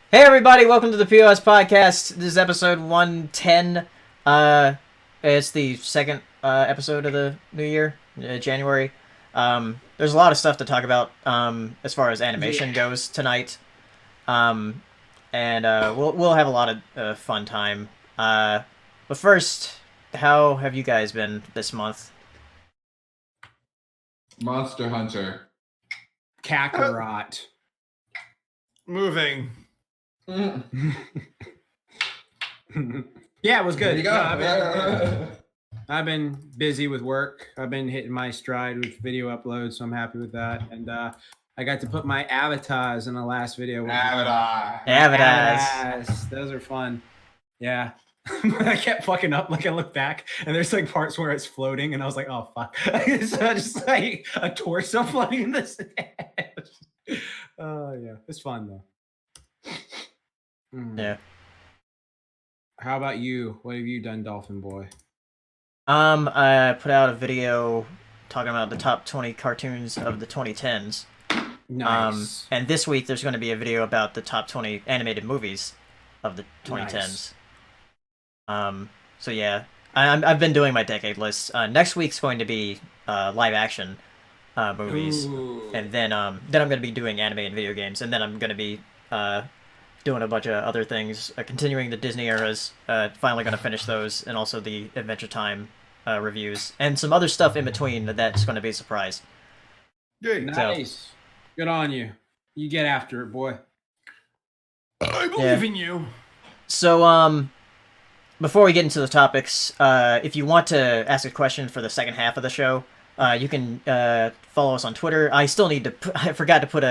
Hey everybody, welcome to the POS Podcast. This is episode 110. It's the second episode of the new year, January. There's a lot of stuff to talk about as far as animation goes tonight. We'll have a lot of fun time. But first, how have you guys been this month? Monster Hunter. Kakarot. Moving. Yeah, it was good. There you go. I've been busy with work. I've been hitting my stride with video uploads, so I'm happy with that. And I got to put my avatars in the last video. Avatars. Those are fun. Yeah. I kept fucking up. Like I look back and there's like parts where it's floating and I was like, oh fuck. So just like a torso floating in this. Oh yeah. It's fun though. Yeah. How about you? What have you done, Dolphin Boy? I put out a video talking about the top 20 cartoons of the 2010s. Nice. And this week there's going to be a video about the top 20 animated movies of the 2010s. Nice. So yeah, I've been doing my decade list. Next week's going to be live action movies, Ooh. and then I'm going to be doing animated video games, and then I'm going to be doing a bunch of other things, continuing the Disney eras. Finally going to finish those, and also the Adventure Time reviews, and some other stuff in between that's going to be a surprise. Good. Nice. Good on you. You get after it, boy. I believe in you. So, before we get into the topics, if you want to ask a question for the second half of the show, you can follow us on Twitter. I still need to. I forgot to put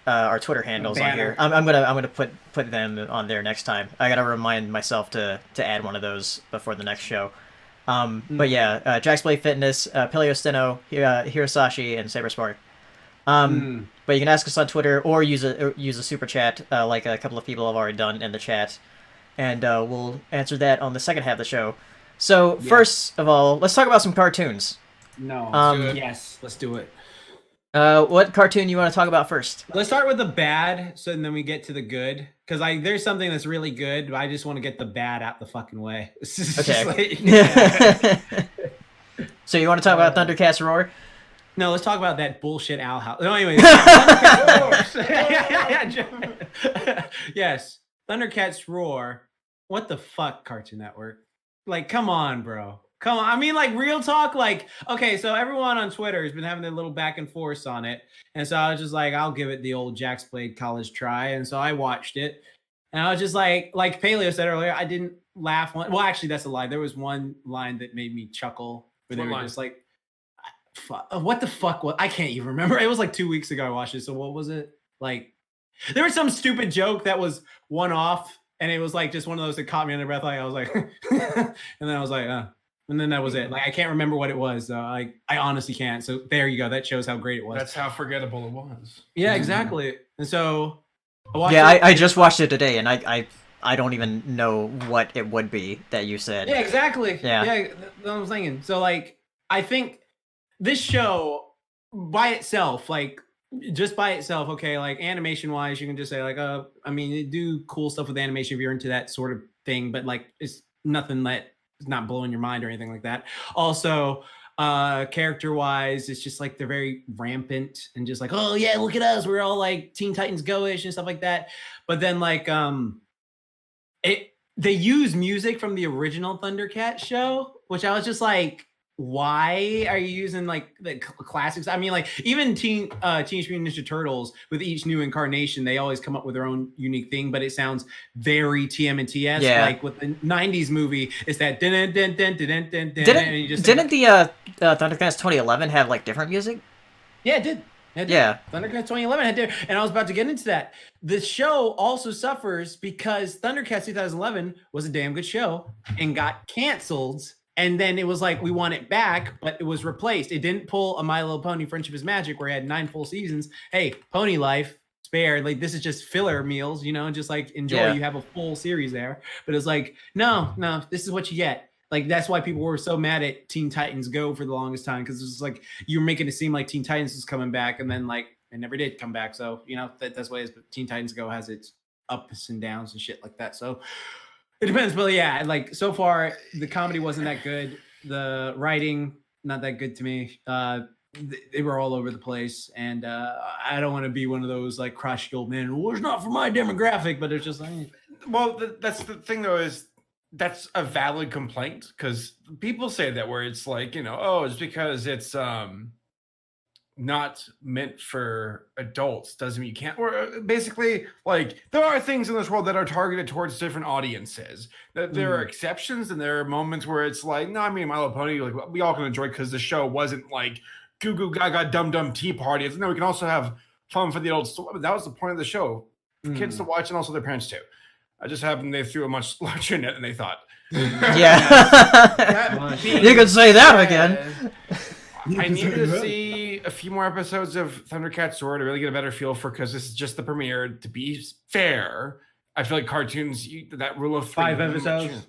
our Twitter handles on here. I'm gonna put them on there next time. I gotta remind myself to add one of those before the next show. But yeah, Jack's Play Fitness, Paleo Steno, Hirasashi, and Saberspark. But you can ask us on Twitter or use a super chat, like a couple of people have already done in the chat, and we'll answer that on the second half of the show. So first of all, let's talk about some cartoons. No. Yes, let's do it. What cartoon you want to talk about first? Let's start with the bad, so then we get to the good. Because there's something that's really good, but I just want to get the bad out the fucking way. Okay. So you want to talk about Thundercats Roar? No, let's talk about that bullshit Owl House. No, anyways. Yes. Thundercats Roar. What the fuck, Cartoon Network? Like, come on, bro. Come on. I mean, like, real talk. Like, okay, so everyone on Twitter has been having a little back and forth on it. And so I was just like, I'll give it the old Jack's Played college try. And so I watched it. And I was just like Paleo said earlier, I didn't laugh. Well, actually, that's a lie. There was one line that made me chuckle. Where they were just like, what the fuck? I can't even remember. It was like 2 weeks ago I watched it. So what was it? Like, there was some stupid joke that was one off. And it was like just one of those that caught me under breath. Like, I was like, and then I was like, and then that was it. Like, I can't remember what it was. I honestly can't. So there you go. That shows how great it was. That's how forgettable it was. Yeah, exactly. And so I just watched it today, and I don't even know what it would be that you said. Yeah, exactly. Yeah. That's what I was thinking. So like, I think this show by itself, like just by itself, okay, like animation wise, you can just say like, I mean, they do cool stuff with animation if you're into that sort of thing, but like it's nothing that is not blowing your mind or anything like that. Also, character wise, it's just like they're very rampant and just like, oh yeah, look at us, we're all like Teen Titans Go-ish and stuff like that. But then like they use music from the original Thundercats show, which I was just like, why are you using like the classics? I mean, like even Teenage Mutant Ninja Turtles, with each new incarnation, they always come up with their own unique thing, but it sounds very TMNT-esque. Yeah. Like with the 90s movie, it's that didn't the Thundercats 2011 have like different music? Yeah, it did. Yeah. Thundercats 2011 had different, and I was about to get into that. The show also suffers because Thundercats 2011 was a damn good show and got canceled. And then it was like, we want it back, but it was replaced. It didn't pull a My Little Pony Friendship is Magic where it had 9 full seasons. Hey, Pony Life, spared. Like, this is just filler meals, you know, just like enjoy. Yeah. You have a full series there. But it's like, no, this is what you get. Like, that's why people were so mad at Teen Titans Go for the longest time. Because it's like, you're making it seem like Teen Titans is coming back. And then, like, it never did come back. So, you know, that's why Teen Titans Go has its ups and downs and shit like that. So it depends. But yeah, like so far the comedy wasn't that good. The writing not that good to me. They were all over the place, and I don't want to be one of those like crushed old men. Well, it's not for my demographic, but it's just like. Well, that's the thing though, is that's a valid complaint, because people say that where it's like, oh, it's because it's not meant for adults doesn't mean you can't, or basically like there are things in this world that are targeted towards different audiences. That there are exceptions, and there are moments where it's like, no, I mean, My Little Pony, like we all can enjoy because the show wasn't like goo goo gaga dum dum tea party. No, we can also have fun for the adults. That was the point of the show, for kids to watch and also their parents too. I just happened they threw a much larger net than they thought. Yeah. You could say that again. I need to see a few more episodes of Thundercats Roar to really get a better feel for, because this is just the premiere. To be fair, I feel like cartoons, that rule of 5 episodes.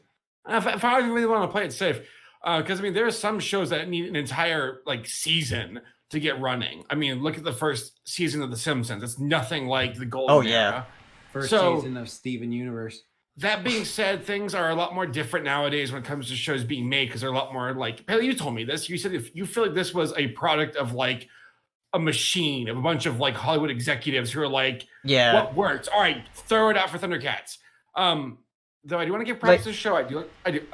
If I really want to play it safe, because I mean, there are some shows that need an entire like season to get running. I mean, look at the first season of The Simpsons. It's nothing like the golden era. First season of Steven Universe. That being said, things are a lot more different nowadays when it comes to shows being made, because they're a lot more like, Paley, you told me this. You said if you feel like this was a product of like a machine of a bunch of like Hollywood executives who are like, what works? All right, throw it out for Thundercats. Though I do want to give props to the show. I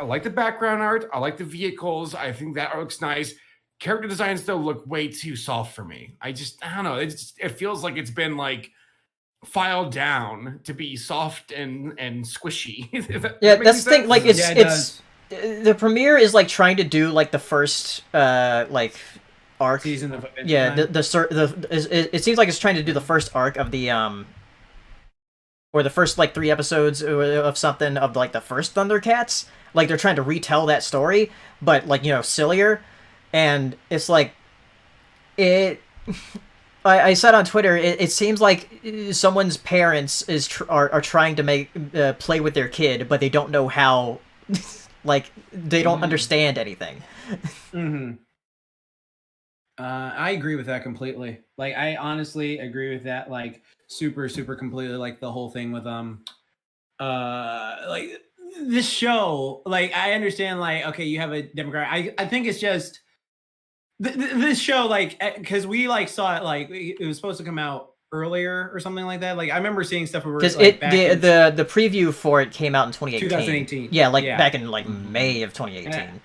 like the background art. I like the vehicles. I think that art looks nice. Character designs though look way too soft for me. I don't know. It feels like it's been like filed down to be soft and squishy. That's the thing. Like it's the premiere is like trying to do like the first like arc season of it seems like it's trying to do the first arc of the or the first like 3 episodes of something of like the first Thundercats. Like they're trying to retell that story, but like sillier, and it's like it. I said on Twitter, it seems like someone's parents are trying to make play with their kid, but they don't know how. Like they don't understand anything. I agree with that completely. Like I honestly agree with that. Like super completely. Like the whole thing with like this show. Like I understand. Like okay, you have a demographic. I think it's just. This show, like, because we like saw it, like it was supposed to come out earlier or something like that. Like I remember seeing stuff where because like, the preview for it came out in 2018. 2018. Yeah, like back in like May of 2018.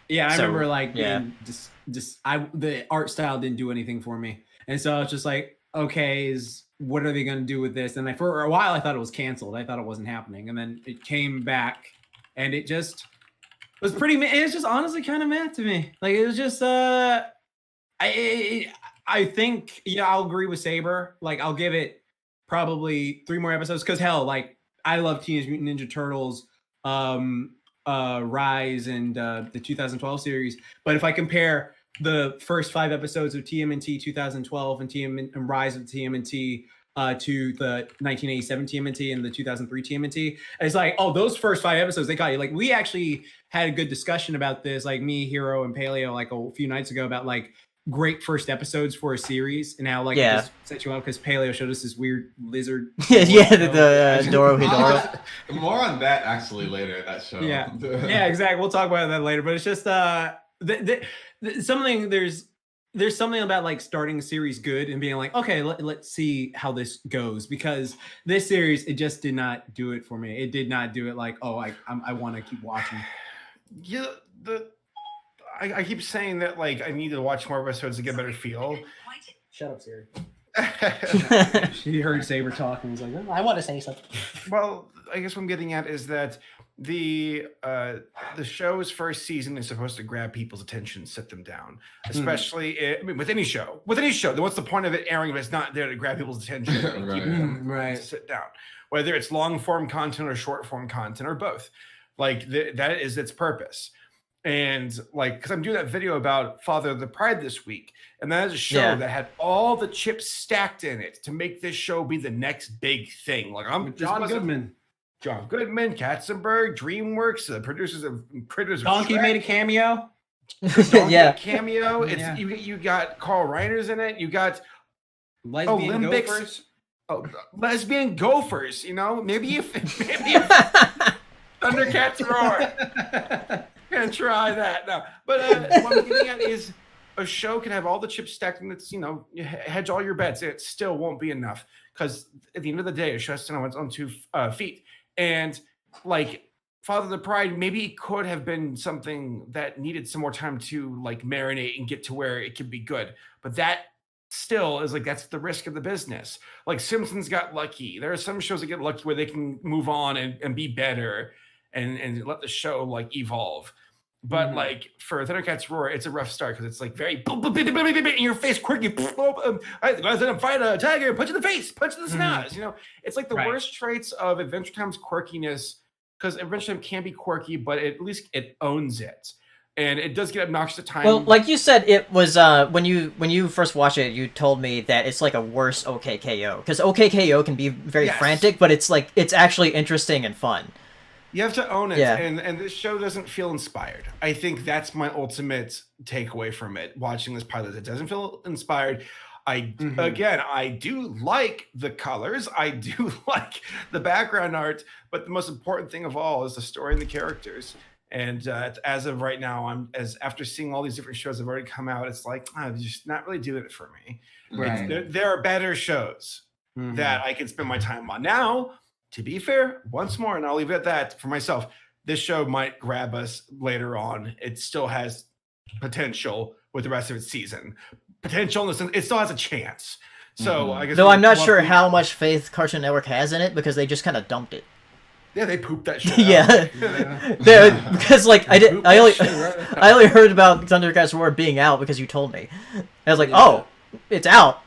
Yeah, I remember like the art style didn't do anything for me, and so I was just like, okay, what are they going to do with this? And for a while I thought it was canceled. I thought it wasn't happening, and then it came back, and it just. It was pretty. It's just honestly kind of mad to me. Like it was just. I think I'll agree with Saber. Like I'll give it probably 3 more episodes because hell, like I love Teenage Mutant Ninja Turtles, Rise, and the 2012 series. But if I compare the first 5 episodes of TMNT 2012 and Rise of TMNT. To the 1987 TMNT and the 2003 TMNT. It's like, oh, those first 5 episodes, they got you. Like, we actually had a good discussion about this, like me, Hero, and Paleo, like a few nights ago about like great first episodes for a series and how like it just set you up because Paleo showed us this weird lizard. the Dorohedoro. More on that actually later. That show. Yeah, exactly. We'll talk about that later. But it's just something. There's something about like starting a series good and being like, okay, let's see how this goes, because this series, it just did not do it for me. It did not do it like, oh, I want to keep watching. Yeah, I keep saying that like I need to watch more episodes to get a better feel. Shut up, Siri. She heard Saber talk and was like, oh, I want to say something. Well, I guess what I'm getting at is that the show's first season is supposed to grab people's attention, sit them down, especially with any show. Then what's the point of it airing if it's not there to grab people's attention and keep them sit down? Whether it's long form content or short form content or both, like that is its purpose. And like, because I'm doing that video about Father of the Pride this week, and that is a show that had all the chips stacked in it to make this show be the next big thing. Like John Goodman, Katzenberg, DreamWorks, the producers of Critters. Donkey made a cameo. Cameo. It's you got Carl Reiner's in it. You got lesbian Olympics. gophers. lesbian gophers. Maybe if Thundercats Roar. Gonna try that now. But what I'm getting at is a show can have all the chips stacked and it's, you hedge all your bets. It still won't be enough because at the end of the day, a show has to stand on its own 2 feet. And like Father of the Pride, maybe it could have been something that needed some more time to like marinate and get to where it could be good. But that still is like, that's the risk of the business. Like Simpsons got lucky. There are some shows that get lucky where they can move on and be better and let the show like evolve. But like for Thundercats Roar, it's a rough start because it's like very in your face, quirky. I'm fight a tiger, punch in the face, punch in the snaz. It's like the worst traits of Adventure Time's quirkiness because Adventure Time can be quirky, but at least it owns it. And it does get obnoxious at times. Well, like you said, it was when you first watched it, you told me that it's like a worse OKKO because OKKO can be very frantic, but it's like it's actually interesting and fun. You have to own it, and this show doesn't feel inspired. I think that's my ultimate takeaway from it. Watching this pilot, it doesn't feel inspired. Again, I do like the colors, I do like the background art, but the most important thing of all is the story and the characters. And as of right now, after seeing all these different shows that have already come out, it's like I'm just not really doing it for me. Right. There are better shows that I can spend my time on now. To be fair, once more, and I'll leave it at that for myself, this show might grab us later on. It still has potential with the rest of its season. Potential in the sense, it still has a chance. So I guess. Though I'm not sure how much faith Cartoon Network has in it because they just kind of dumped it. Yeah, they pooped that shit out. Because like I only heard about Thundercats Roar being out because you told me. I was like, oh, it's out.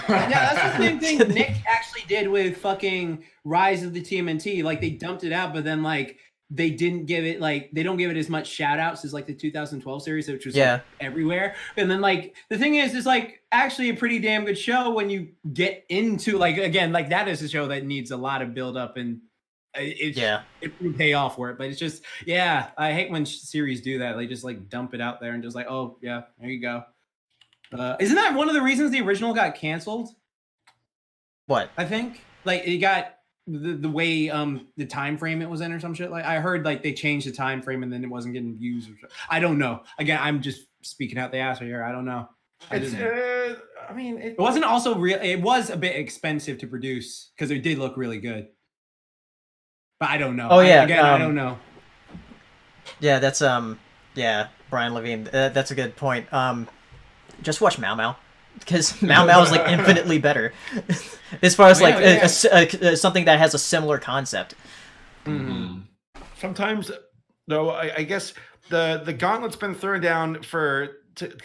Yeah, that's the same thing Nick actually did with fucking Rise of the TMNT. Like they dumped it out, but then like they didn't give it they don't give it as much shout outs as like the 2012 series, which was like, everywhere. And then like the thing is, it's like actually a pretty damn good show when you get into like again, like that is a show that needs a lot of build up and it would pay off for it. But it's just I hate when series do that. They just like dump it out there and just like, oh yeah, there you go. Isn't that one of the reasons the original got canceled? What? I think like it got the way the time frame it was in or some shit. Like I heard like they changed the time frame and then it wasn't getting views. I don't know. Again, I'm just speaking out the ass right here. I don't know. It wasn't also real. It was a bit expensive to produce because it did look really good. But I don't know. Oh yeah. I don't know. Yeah, that's Brian Levine. That's a good point. Just watch Mau Mau, because Mau Mau is like infinitely better, as far as something that has a similar concept. Sometimes, though, I guess the gauntlet's been thrown down because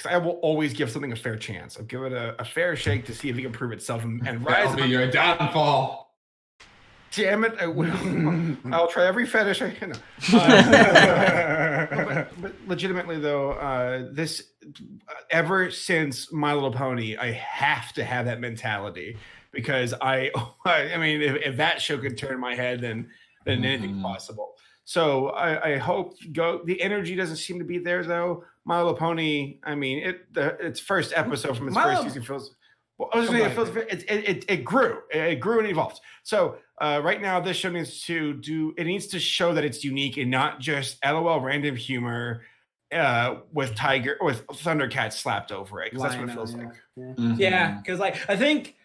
I will always give something a fair chance. I'll give it a fair shake to see if it can prove itself and rise. That'll be your downfall. Damn it! I will. I'll try every fetish I can. But legitimately, though, this ever since My Little Pony, I have to have that mentality because I mean, if that show could turn my head, then anything's possible. So I hope the energy doesn't seem to be there though. My Little Pony. I mean, its first episode from its first season feels. Well, I was saying it grew and evolved. So right now, this show needs to show that it's unique and not just LOL random humor with Thundercats slapped over it, because that's what it feels like. Yeah, because like I think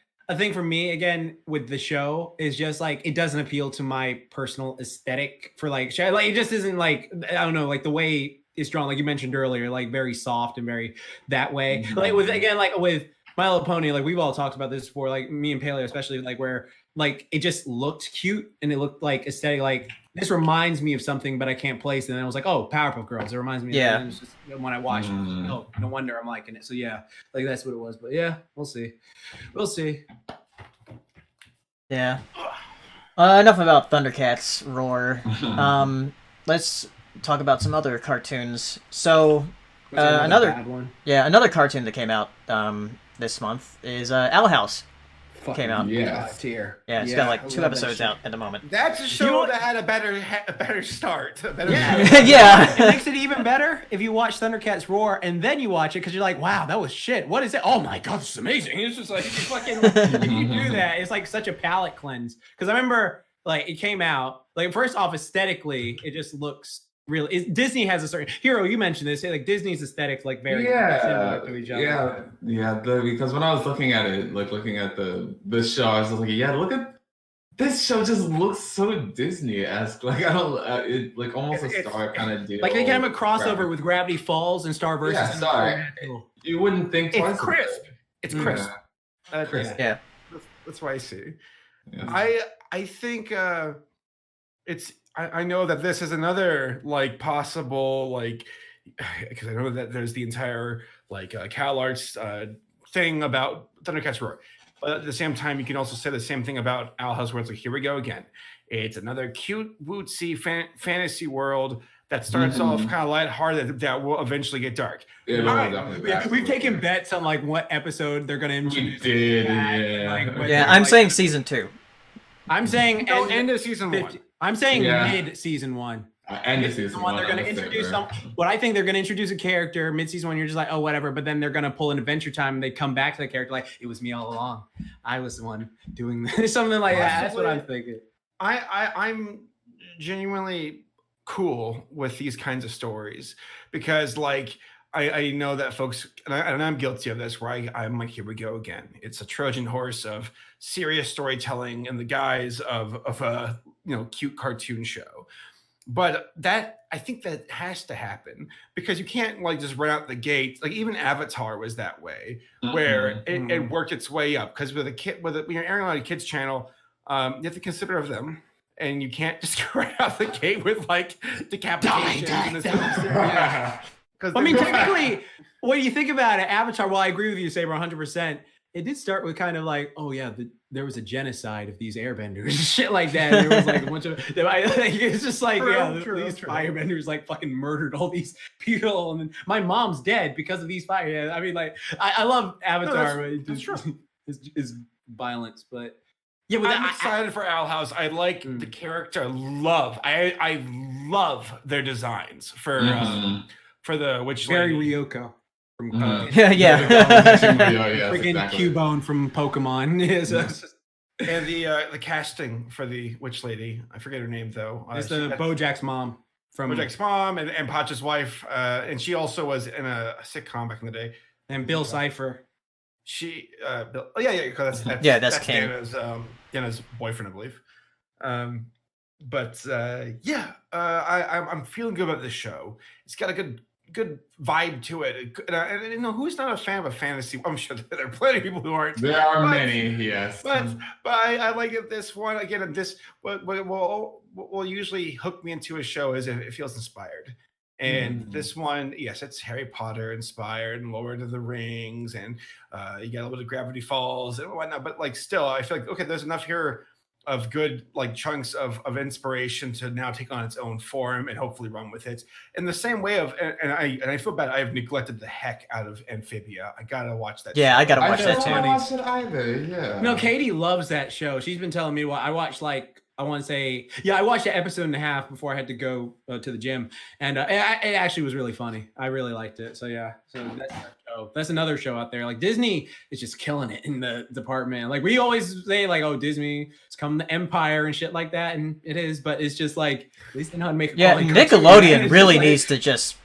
for me again with the show is just like it doesn't appeal to my personal aesthetic for like it just isn't like I don't know like the way it's drawn like you mentioned earlier like very soft and very that way like with My Little Pony, like we've all talked about this before, like me and Paleo especially, like where like it just looked cute and it looked like aesthetic. Like this reminds me of something, but I can't place it. And then I was like, oh, Powerpuff Girls. It reminds me. Yeah. Of that. And it's just, when I watched it, I was like, oh, no wonder I'm liking it. So yeah, like that's what it was. But yeah, we'll see. Yeah. Enough about Thundercats Roar. Let's talk about some other cartoons. So another cartoon that came out this month is Owl House. came out. Yes. Tier. Yeah, it's got like 2 episodes out at the moment. That's a show that had a better start. Yeah. It makes it even better if you watch Thundercats Roar and then you watch it because you're like, wow, that was shit. What is it? Oh my god, this is amazing. It's just like if you do that, it's like such a palate cleanse. Because I remember like it came out like first off aesthetically, it just looks really. Disney has a certain Hero. You mentioned this, like Disney's aesthetics like very similar to each other. Because when I was looking at it, like looking at the show, I was like, look at this show. Just looks so Disney-esque. Like I don't, it like almost a Star kind of deal. Like they can have a crossover with Gravity Falls and Star versus. Yeah, Star. You wouldn't think twice. It's crisp. It's crisp. Yeah. That's what I see. Yeah. I think it's. I know that this is another like possible like because I know that there's the entire like CalArts thing about Thundercats Roar, but at the same time you can also say the same thing about Owl House where it's like here we go again. It's another cute wootsy fantasy world that starts off kind of lighthearted that will eventually get dark. We've taken bets on like what episode they're going to introduce. We did, yeah. I'm saying season 2. I'm saying end of season 1. I'm saying mid season 1. End of season 1. They're going to introduce what I think they're going to introduce a character mid season 1. You're just like, oh, whatever. But then they're going to pull an Adventure Time and they come back to the character like it was me all along. I was the one doing this. Something like that. That's what I'm thinking. I'm genuinely cool with these kinds of stories because like I know that folks and I'm guilty of this where I'm like here we go again. It's a Trojan horse of serious storytelling in the guise of a cute cartoon show. But that I think that has to happen because you can't like just run out the gate. Like even Avatar was that way where it worked its way up because when you're airing on a kids channel, you have to consider of them. And you can't just go right out the gate with like decapitation. I mean, technically, when you think about it, Avatar, well, I agree with you, Saber, 100%. It did start with kind of like, oh, yeah, there was a genocide of these airbenders, shit like that. There was like a bunch of, it's just like, these firebenders like fucking murdered all these people. And then my mom's dead because of these fire. Yeah, I mean, like, I love Avatar. No, that's true. It's violence, but. Yeah, I'm excited for Owl House. I like the character. I love their designs for the which very Ryoko from freaking Cubone from Pokemon. And the casting for the witch lady. I forget her name though. It's the Bojack's mom from Bojack's mom and Pacha's wife. And she also was in a sitcom back in the day. And Bill Cipher. She that's King. Deanna's boyfriend, I believe. I'm feeling good about this show. It's got a good vibe to it. And who's not a fan of a fantasy? I'm sure there are plenty of people who aren't. There are many, yes. But I like it. This one again. This what will usually hook me into a show is if it feels inspired. And this one, yes, it's Harry Potter inspired and Lord of the Rings, and you get a little bit of Gravity Falls and whatnot. But like, still, I feel like okay, there's enough here of good like chunks of inspiration to now take on its own form and hopefully run with it. In the same way of, and I feel bad, I have neglected the heck out of Amphibia. I gotta watch that. Yeah, show. I gotta watch that too. I don't watch it either. Yeah. No, Katie loves that show. She's been telling me I watched like. I want to say, I watched an episode and a half before I had to go to the gym, and it actually was really funny. I really liked it. So that's another show out there. Like Disney is just killing it in the department. Like we always say, like, oh, Disney is coming to Empire and shit like that, and it is, but it's just like at least they know how to make. Nickelodeon really needs to just.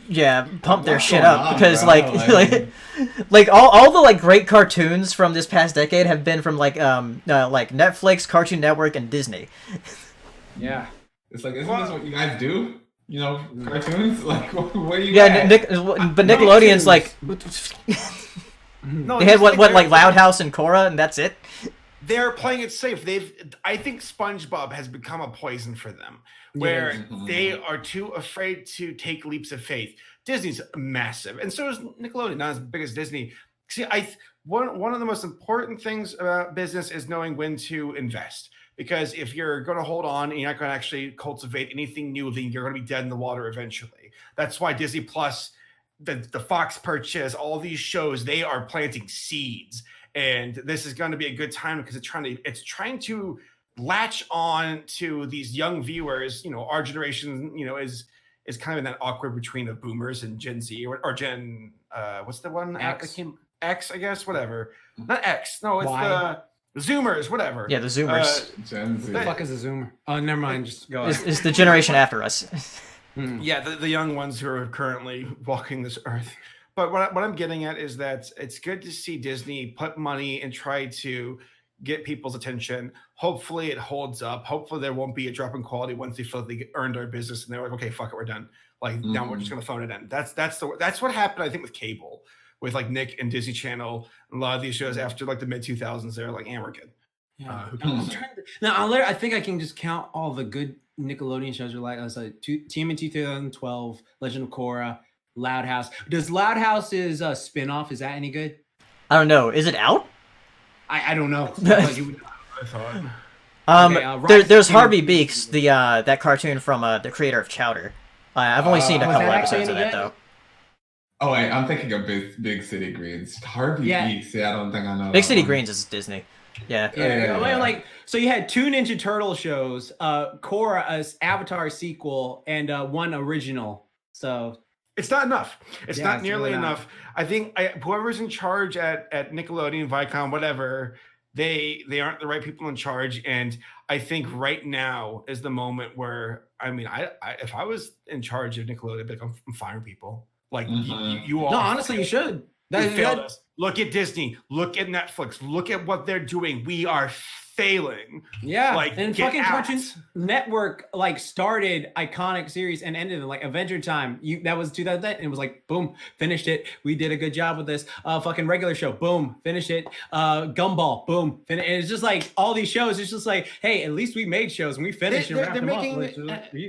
Yeah, pump their shit up because like all the like great cartoons from this past decade have been from like Netflix, Cartoon Network, and Disney. Yeah, it's like isn't this what you guys do? You know, cartoons like what are you? Yeah, but Nickelodeon's like they had what like Loud House and Korra, and that's it. They're playing it safe. I think SpongeBob has become a poison for them, where they are too afraid to take leaps of faith. Disney's massive, and so is Nickelodeon, not as big as Disney. See, one of the most important things about business is knowing when to invest. Because if you're going to hold on and you're not going to actually cultivate anything new, then you're going to be dead in the water eventually. That's why Disney Plus, the Fox purchase, all these shows, they are planting seeds. and this is going to be a good time because it's trying to latch on to these young viewers. Our generation, is kind of in that awkward between of boomers and Gen Z or Gen what's the one? X, I guess, whatever. Not X. No, it's the Zoomers, whatever. Yeah, the Zoomers. Gen Z. What the fuck is a Zoomer? Oh, never mind. Just go. It's the generation after us. Yeah, the young ones who are currently walking this earth. But what I'm getting at is that it's good to see Disney put money and try to get people's attention. Hopefully it holds up. Hopefully there won't be a drop in quality once they feel they earned our business and they're like, okay, fuck it, we're done. Like now we're just gonna phone it in. That's what happened, I think, with cable, with like Nick and Disney Channel. A lot of these shows after like the mid 2000s, they're like, we're good. Yeah. I think I can just count all the good Nickelodeon shows. Are like I was like TMNT 2012, Legend of Korra, Loud House. Does Loud House's spinoff, is that any good? I don't know. Is it out? I don't know. I thought. There's Harvey Beaks, the that cartoon from the creator of Chowder. I've only seen a couple episodes of that though. Oh wait, I'm thinking of Big City Greens. Harvey Beaks. Yeah, I don't think I know. Big City Greens is Disney. Yeah. Like, so you had 2 Ninja Turtle shows, Korra, Avatar sequel, and 1 original. So it's not enough. It's not nearly enough. I think whoever's in charge at Nickelodeon, Viacom, whatever, they aren't the right people in charge. And I think right now is the moment where, I mean, I if I was in charge of Nickelodeon, I'd be like, I'm firing people. Like you all. No, honestly, you should. That failed us. Look at Disney. Look at Netflix. Look at what they're doing. We are failing. Yeah, like, and fucking Cartoon Network like started iconic series and ended it like Adventure Time. That was 2010, and it was like boom, finished it. We did a good job with this. Fucking regular show, boom, finished it. Gumball, boom, and it's just like all these shows. It's just like, hey, at least we made shows and we finished. They're making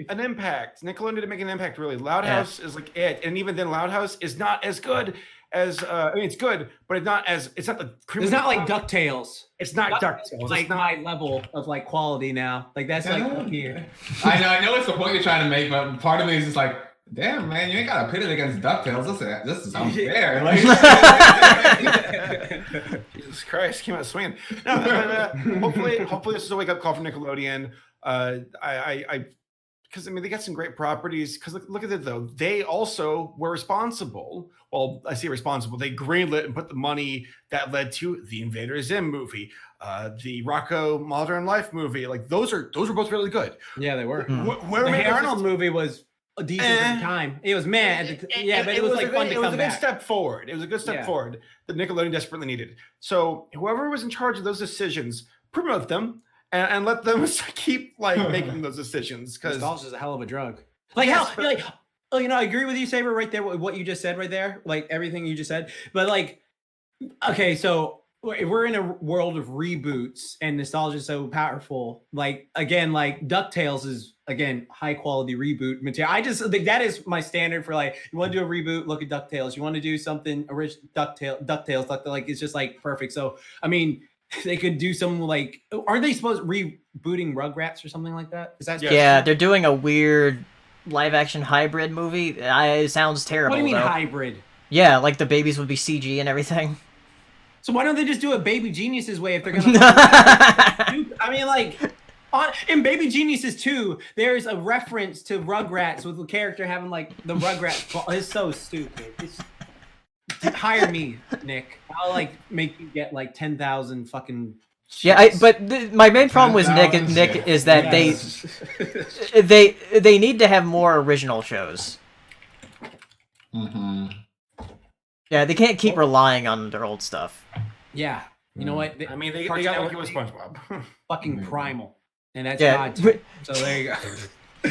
an impact. Nickelodeon did make an impact. Really, Loud House is like it, and even then, Loud House is not as good as I mean, it's good, but it's not the. It's not like DuckTales. It's not DuckTales. It's like my level of like quality now. Like that's like here. I know it's the point you're trying to make, but part of me is just like, damn man, you ain't gotta pit it against DuckTales. This is unfair. Like, Jesus Christ, came out swinging. No, hopefully this is a wake up call for Nickelodeon. Because I mean they got some great properties. Because look at it though, they also were responsible. Well, I say responsible. They greenlit and put the money that led to the Invader Zim movie, the Rocco Modern Life movie. Like those are both really good. Yeah, they were. The Hey Arnold movie was a decent at the time. It was but it was like fun to come back. It was a good step forward. It was a good step forward that Nickelodeon desperately needed. So whoever was in charge of those decisions, promote them. And let them keep like making those decisions because nostalgia is a hell of a drug. Like I agree with you, Saber, right there. What you just said right there, like everything you just said. But like, okay, so if we're in a world of reboots and nostalgia is so powerful, like again, like DuckTales is again high quality reboot material. I just think that is my standard for like you want to do a reboot, look at DuckTales. You want to do something original, DuckTales, like it's just like perfect. So I mean. They could do some like, aren't they supposed to rebooting Rugrats or something like that? Is that they're doing a weird live action hybrid movie. It sounds terrible. What do you mean though. Hybrid? Yeah, like the babies would be CG and everything. So why don't they just do it Baby Geniuses way if they're gonna? I mean, like in Baby Geniuses 2, there's a reference to Rugrats with the character having like the Rugrats. It's so stupid. Hire me, Nick. I'll like make you get like 10,000 fucking. But my main problem with Nick is that they need to have more original shows. Mm-hmm. Yeah, they can't keep relying on their old stuff. Yeah, you know what? I mean, they got lucky with SpongeBob. Fucking primal, and that's God too. So there you go.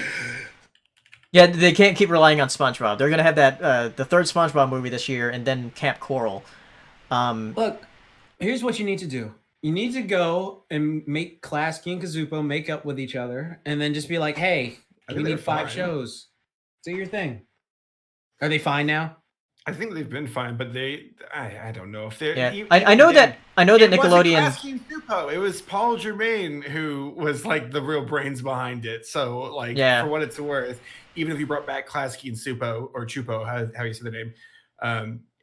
Yeah, they can't keep relying on SpongeBob. They're gonna have that the third SpongeBob movie this year, and then Camp Coral. Look, here's what you need to do. You need to go and make Klasky and Kazupo make up with each other, and then just be like, "Hey, we need 5 shows. Do your thing." Are they fine now? I think they've been fine, but I don't know if they're. Yeah, I know that Nickelodeon. It was Paul Germain who was like the real brains behind it. So like, for what it's worth, even if you brought back Klasky and Supo or Chupo, how you say the name,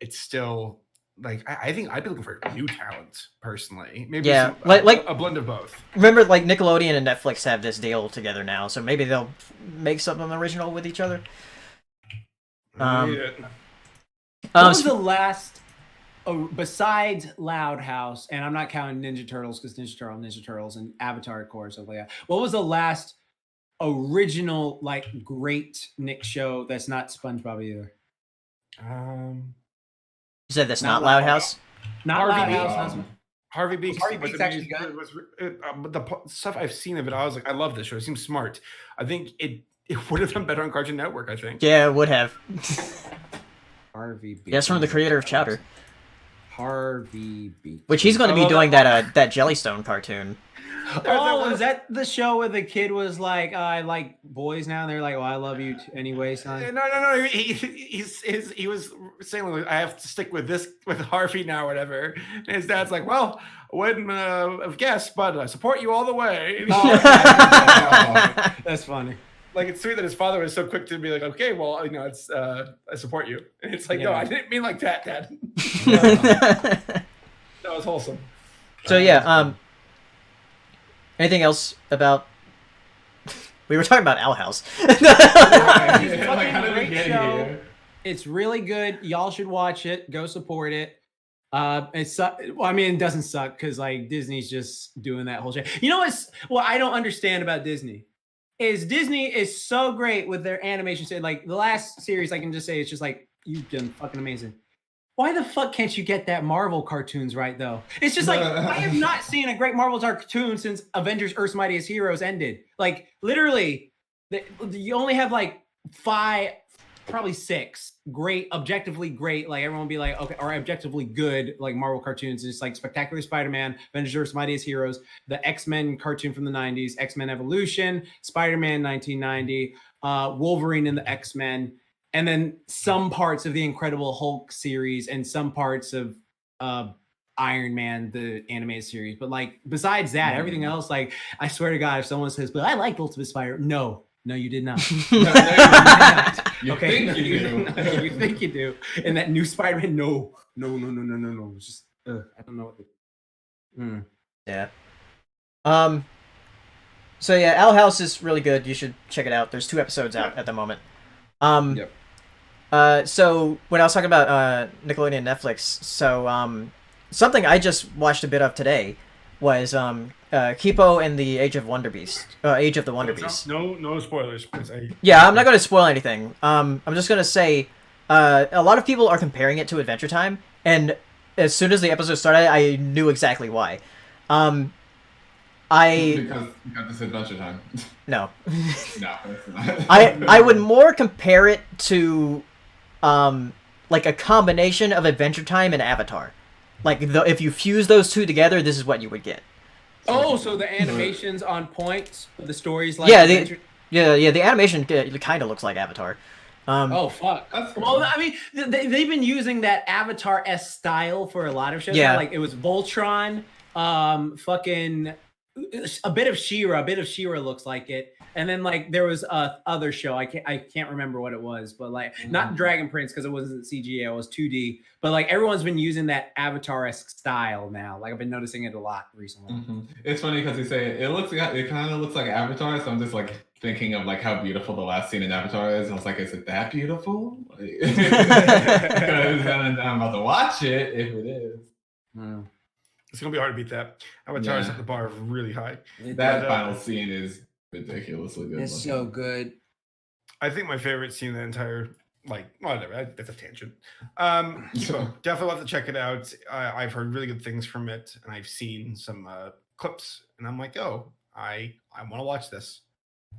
it's still I think I'd be looking for new talent personally. Maybe Yeah, some, like a blend of both. remember, like Nickelodeon and Netflix have this deal together now, so maybe they'll make something original with each other. Yeah. What was the last, besides Loud House, and I'm not counting Ninja Turtles because Ninja Turtles, and Avatar, of course, stuff like that. What was the last original, like, great Nick show that's not SpongeBob either? You said that's Not not Loud House? Not Harvey Loud Beaks. House. Not Harvey Beaks. Harvey but Beaks the actually music but the stuff I've seen of it, I was like, I love this show. It seems smart. I think it would have done better on Cartoon Network. I think. Yeah, it would have. Harvey Beaks. That's from the creator of Chowder. Harvey Beaks. Which he's going to be doing that Jellystone cartoon. Oh, is that the show where the kid was like, I like boys now? And they're like, well, I love you anyway, son. No. He was saying, like, I have to stick with this with Harvey now, or whatever. And his dad's like, well, I wouldn't have guessed, but I support you all the way. Oh, that's funny. Like, it's sweet that his father was so quick to be like, okay, well, it's I support you. And it's like, no, I didn't mean like that, Dad. That was wholesome. So yeah, anything else about? We were talking about Owl House. It's really good. Y'all should watch it. Go support it. It doesn't suck because like Disney's just doing that whole shit. You know what I don't understand about Disney is Disney is so great with their animation. Like the last series, I can just say it's just like you've done fucking amazing. Why the fuck can't you get that Marvel cartoons right, though? It's just like, I have not seen a great Marvel cartoon since Avengers Earth's Mightiest Heroes ended. Like, literally, you only have like 5, probably 6 great, objectively great, like everyone will be like, okay, or objectively good, like Marvel cartoons. It's like Spectacular Spider-Man, Avengers Earth's Mightiest Heroes, the X-Men cartoon from the 90s, X-Men Evolution, Spider-Man 1990, Wolverine and the X-Men, and then some parts of the Incredible Hulk series and some parts of Iron Man, the animated series. But like, besides that, everything else, like, I swear to God, if someone says, but I liked Ultimate Spider, no, you did not. You did not. You think you do. You think you do. And that new Spider-Man, no. It's just, I don't know what Yeah. So yeah, Owl House is really good. You should check it out. There's 2 episodes out at the moment. Yep. So when I was talking about Nickelodeon and Netflix, so something I just watched a bit of today was Kipo and the Age of Wonderbeasts. Age of the Wonderbeasts. No spoilers, please. Yeah, I'm not going to spoil anything. I'm just going to say a lot of people are comparing it to Adventure Time, and as soon as the episode started, I knew exactly why. Because it's Adventure Time. No. No, it's not. I would more compare it to like a combination of Adventure Time and Avatar. Like if you fuse those two together, this is what you would get. Oh, so the animation's on point. The story's like the animation kind of looks like Avatar. Oh fuck! Well, I mean, they've been using that Avatar-esque style for a lot of shows. Yeah, like it was Voltron, fucking a bit of She-Ra. A bit of She-Ra looks like it, and then like there was other show. I can't remember what it was, but like not Dragon Prince because it wasn't CGI. It was 2D. But like everyone's been using that Avatar-esque style now. Like I've been noticing it a lot recently. Mm-hmm. It's funny because you say it kind of looks like Avatar. So I'm just like thinking of like how beautiful the last scene in Avatar is. And I was like, is it that beautiful? Because I'm about to watch it if it is. It's gonna be hard to beat that. Avatar set the bar really high. That final scene is ridiculously good. It's looking. So good. I think my favorite scene in the entire, like, whatever, that's a tangent. So definitely have to check it out. I've heard really good things from it, and I've seen some clips, and I'm like, oh, I want to watch this.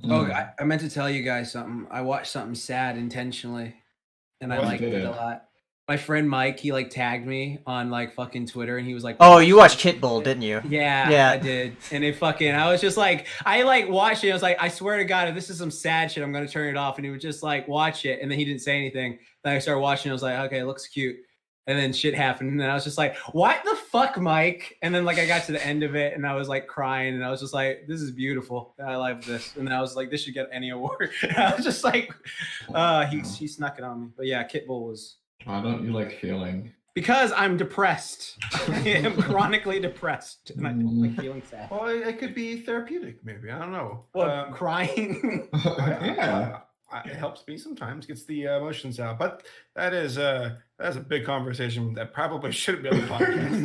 Oh, I meant to tell you guys something. I watched something sad intentionally, and I liked it a lot. My friend Mike, he like tagged me on like fucking Twitter, and he was like, "Oh, you watched Kit Bull, didn't you?" Yeah, I did. And I was just like, I like watched it. I was like, I swear to God, if this is some sad shit, I'm gonna turn it off. And he would just like watch it, and then he didn't say anything. Then I started watching. I was like, okay, it looks cute. And then shit happened, and I was just like, what the fuck, Mike? And then like I got to the end of it, and I was like crying, and I was just like, this is beautiful. I love this. And then I was like, this should get any award. And I was just like, he snuck it on me. But yeah, Kit Bull was. Why don't you like feeling Because I'm depressed. I am chronically depressed, and I don't like feeling sad. Well, it could be therapeutic, maybe. I don't know. Well, crying. Yeah. It helps me sometimes, gets the emotions out. But that's a big conversation that probably shouldn't be on the podcast.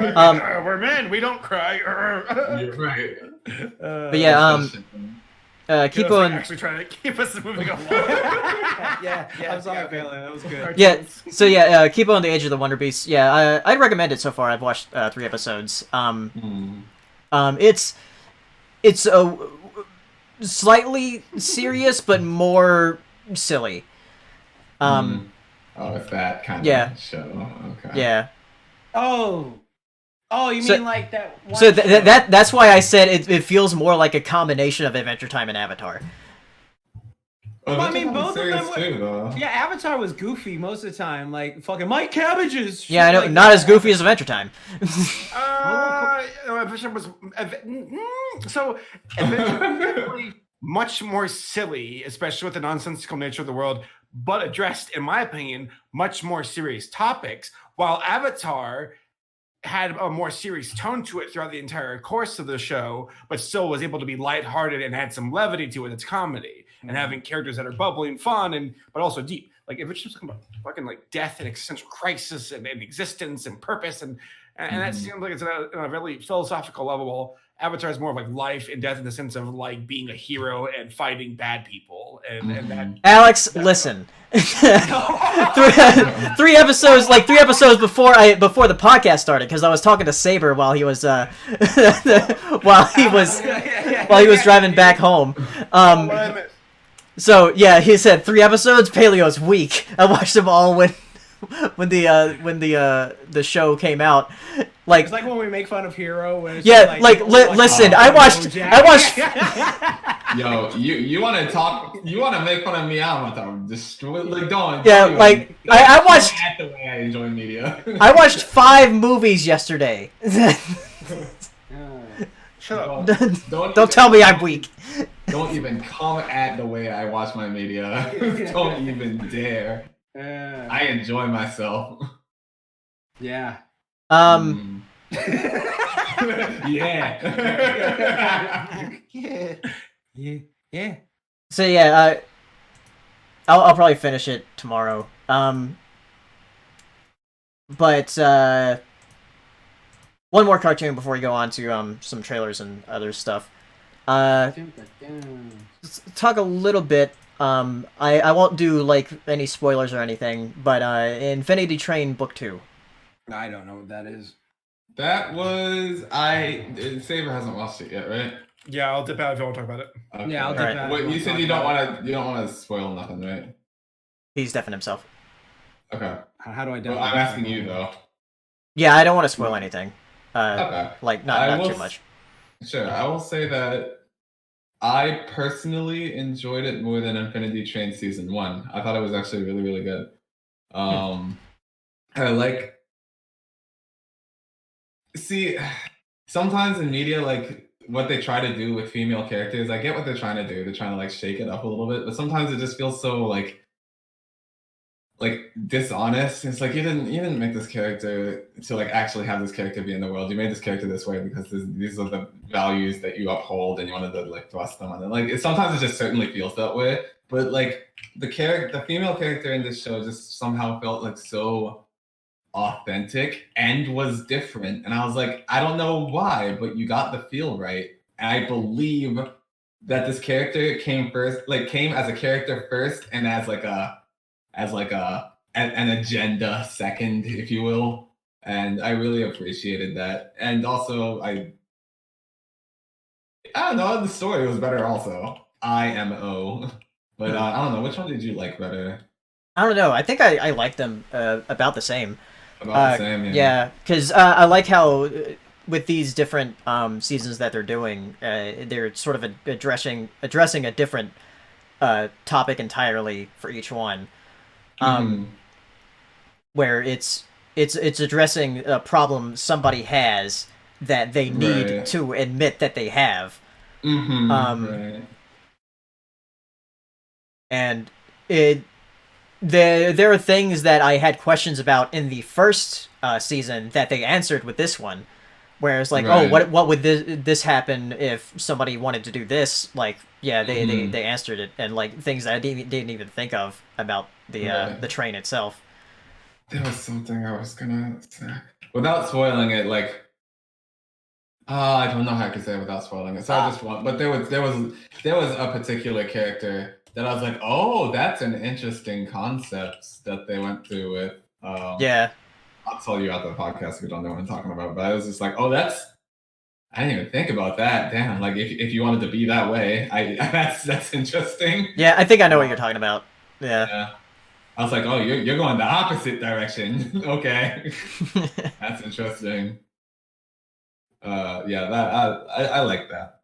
Yeah. We're men, we don't cry. You're right. But yeah, Kipo and actually trying to keep us moving along. yeah, I was on my feeling. That was good. yeah, so yeah, Kipo and the Age of the Wonderbeasts. Yeah, I'd recommend it so far. I've watched 3 episodes. It's a slightly serious but more silly. Oh, it's that kind of show. Okay. Yeah. Oh, you mean like that one So show? that's why I said it feels more like a combination of Adventure Time and Avatar. Well, I mean, both of them were- too, though. Yeah, Avatar was goofy most of the time, like fucking Mike Cabbages. Yeah, I know, like not that. as goofy as Adventure Time. Adventure was so Adventure much more silly, especially with the nonsensical nature of the world, but addressed, in my opinion, much more serious topics. While Avatar had a more serious tone to it throughout the entire course of the show, but still was able to be lighthearted and had some levity to it. It's comedy and having characters that are bubbly and fun, but also deep. Like if it's just talking about fucking like death and existential crisis and existence and purpose, and that seems like it's on a really philosophical level. While Avatar is more of like life and death in the sense of like being a hero and fighting bad people, and that. Alex, listen. 3 episodes, like 3 episodes before the podcast started, because I was talking to Saber while he was while he was driving back home. So yeah, he said 3 episodes. Paleo's weak. I watched them all when the show came out. Like It's like when we make fun of Hero. When it's yeah, just listen, I watched. Yo, you want to talk? You want to make fun of me? I'm about to destroy. Like, don't. Yeah, like I watched. At the way I enjoy media. I watched 5 movies yesterday. Shut up. Don't tell me I'm weak. Don't even come at the way I watch my media. Don't even dare. I enjoy myself. Yeah. Yeah. So yeah, I'll probably finish it tomorrow. But one more cartoon before we go on to some trailers and other stuff. Let's talk a little bit. I won't do like any spoilers or anything, but Infinity Train Book 2. I don't know what that is. That was Saber hasn't watched it yet, right? Yeah, I'll dip out if you want to talk about it. Okay. Yeah, I'll dip out. Wait, you said you don't want to spoil nothing, right? He's deafened himself. Okay. How do I? Well, I'm asking you though. Yeah, I don't want to spoil anything. Okay. Like not too much. Sure, I will say that I personally enjoyed it more than Infinity Train Season 1. I thought it was actually really, really good. I like... See, sometimes in media, like, what they try to do with female characters, I get what they're trying to do. They're trying to, like, shake it up a little bit, but sometimes it just feels so, like dishonest. It's like you didn't make this character to like actually have this character be in the world. You made this character this way because these are the values that you uphold, and you wanted to like thrust them on it. Like sometimes it just certainly feels that way. But like the female character in this show just somehow felt like so authentic and was different. And I was like, I don't know why, but you got the feel right. And I believe that this character came as a character first, and as an agenda second, if you will. And I really appreciated that. And also I don't know, the story was better also. IMO. But I don't know, which one did you like better? I don't know. I think I like them about the same. About the same, yeah. Yeah, because I like how with these different seasons that they're doing, they're sort of addressing a different topic entirely for each one. Where it's addressing a problem somebody has that they need to admit that they have. Right. And it there are things that I had questions about in the first season that they answered with this one. Whereas, like, Right. oh, what would this happen if somebody wanted to do this? Like, yeah, they answered it, and like things that I didn't even think of about the train itself. There was something I was gonna say without spoiling it. Like, I don't know how I could say it without spoiling it. So I just want, but there was a particular character that I was like, oh, that's an interesting concept that they went through with. Yeah. I'll tell you after the podcast if you don't know what I'm talking about. But I was just like, oh, I didn't even think about that. Damn, like if you wanted to be that way, that's interesting. Yeah, I think I know what you're talking about. Yeah. I was like, oh, you're going the opposite direction. Okay, that's interesting. Yeah, that I like that.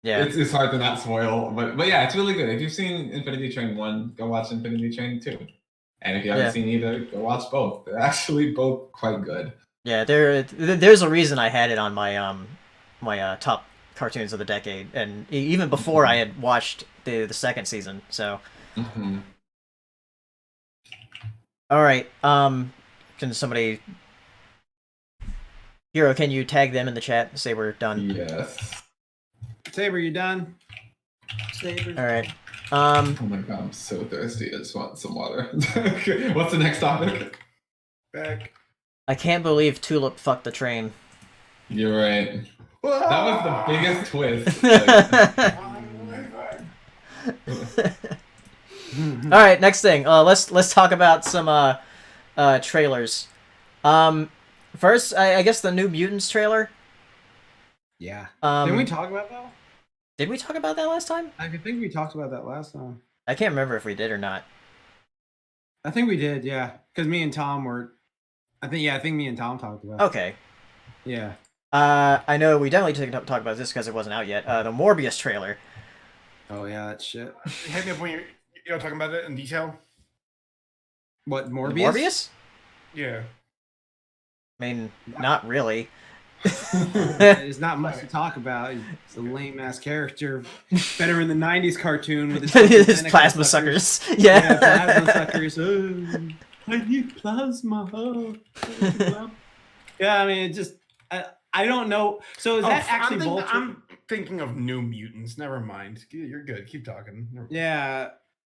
Yeah, it's hard to not spoil, but yeah, it's really good. If you've seen Infinity Train 1, go watch Infinity Train 2. And if you haven't seen either, go watch both. They're actually both quite good. Yeah, there's a reason I had it on my my top cartoons of the decade, and even before I had watched the second season. So, all right, can somebody, Hero? Can you tag them in the chat and say we're done? Yes. Saber, you done? Saber. All right. Oh my god, I'm so thirsty. I just want some water. Okay, what's the next topic? Back. I can't believe Tulip fucked the train. You're right. That was the biggest twist. All right, next thing. Let's talk about some trailers. First, I guess the New Mutants trailer. Yeah. Didn't we talk about that? Did we talk about that last time? I think we talked about that last time. I can't remember if we did or not. I think we did, yeah. Because me and Tom were... I think me and Tom talked about it. Okay. Yeah. I know we definitely didn't talk about this because it wasn't out yet. The Morbius trailer. Oh, yeah, that shit. Hit me up when you're talking about it in detail. What, Morbius? Morbius? Yeah. I mean, not really. There's not much to talk about. It's a lame-ass character. Better in the 90s cartoon with his plasma suckers. Yeah, plasma suckers. Oh, I need plasma. Oh. Yeah, I mean, it just... I don't know. So is that actually Vulture? I'm thinking of New Mutants. Never mind. You're good. Keep talking. Yeah.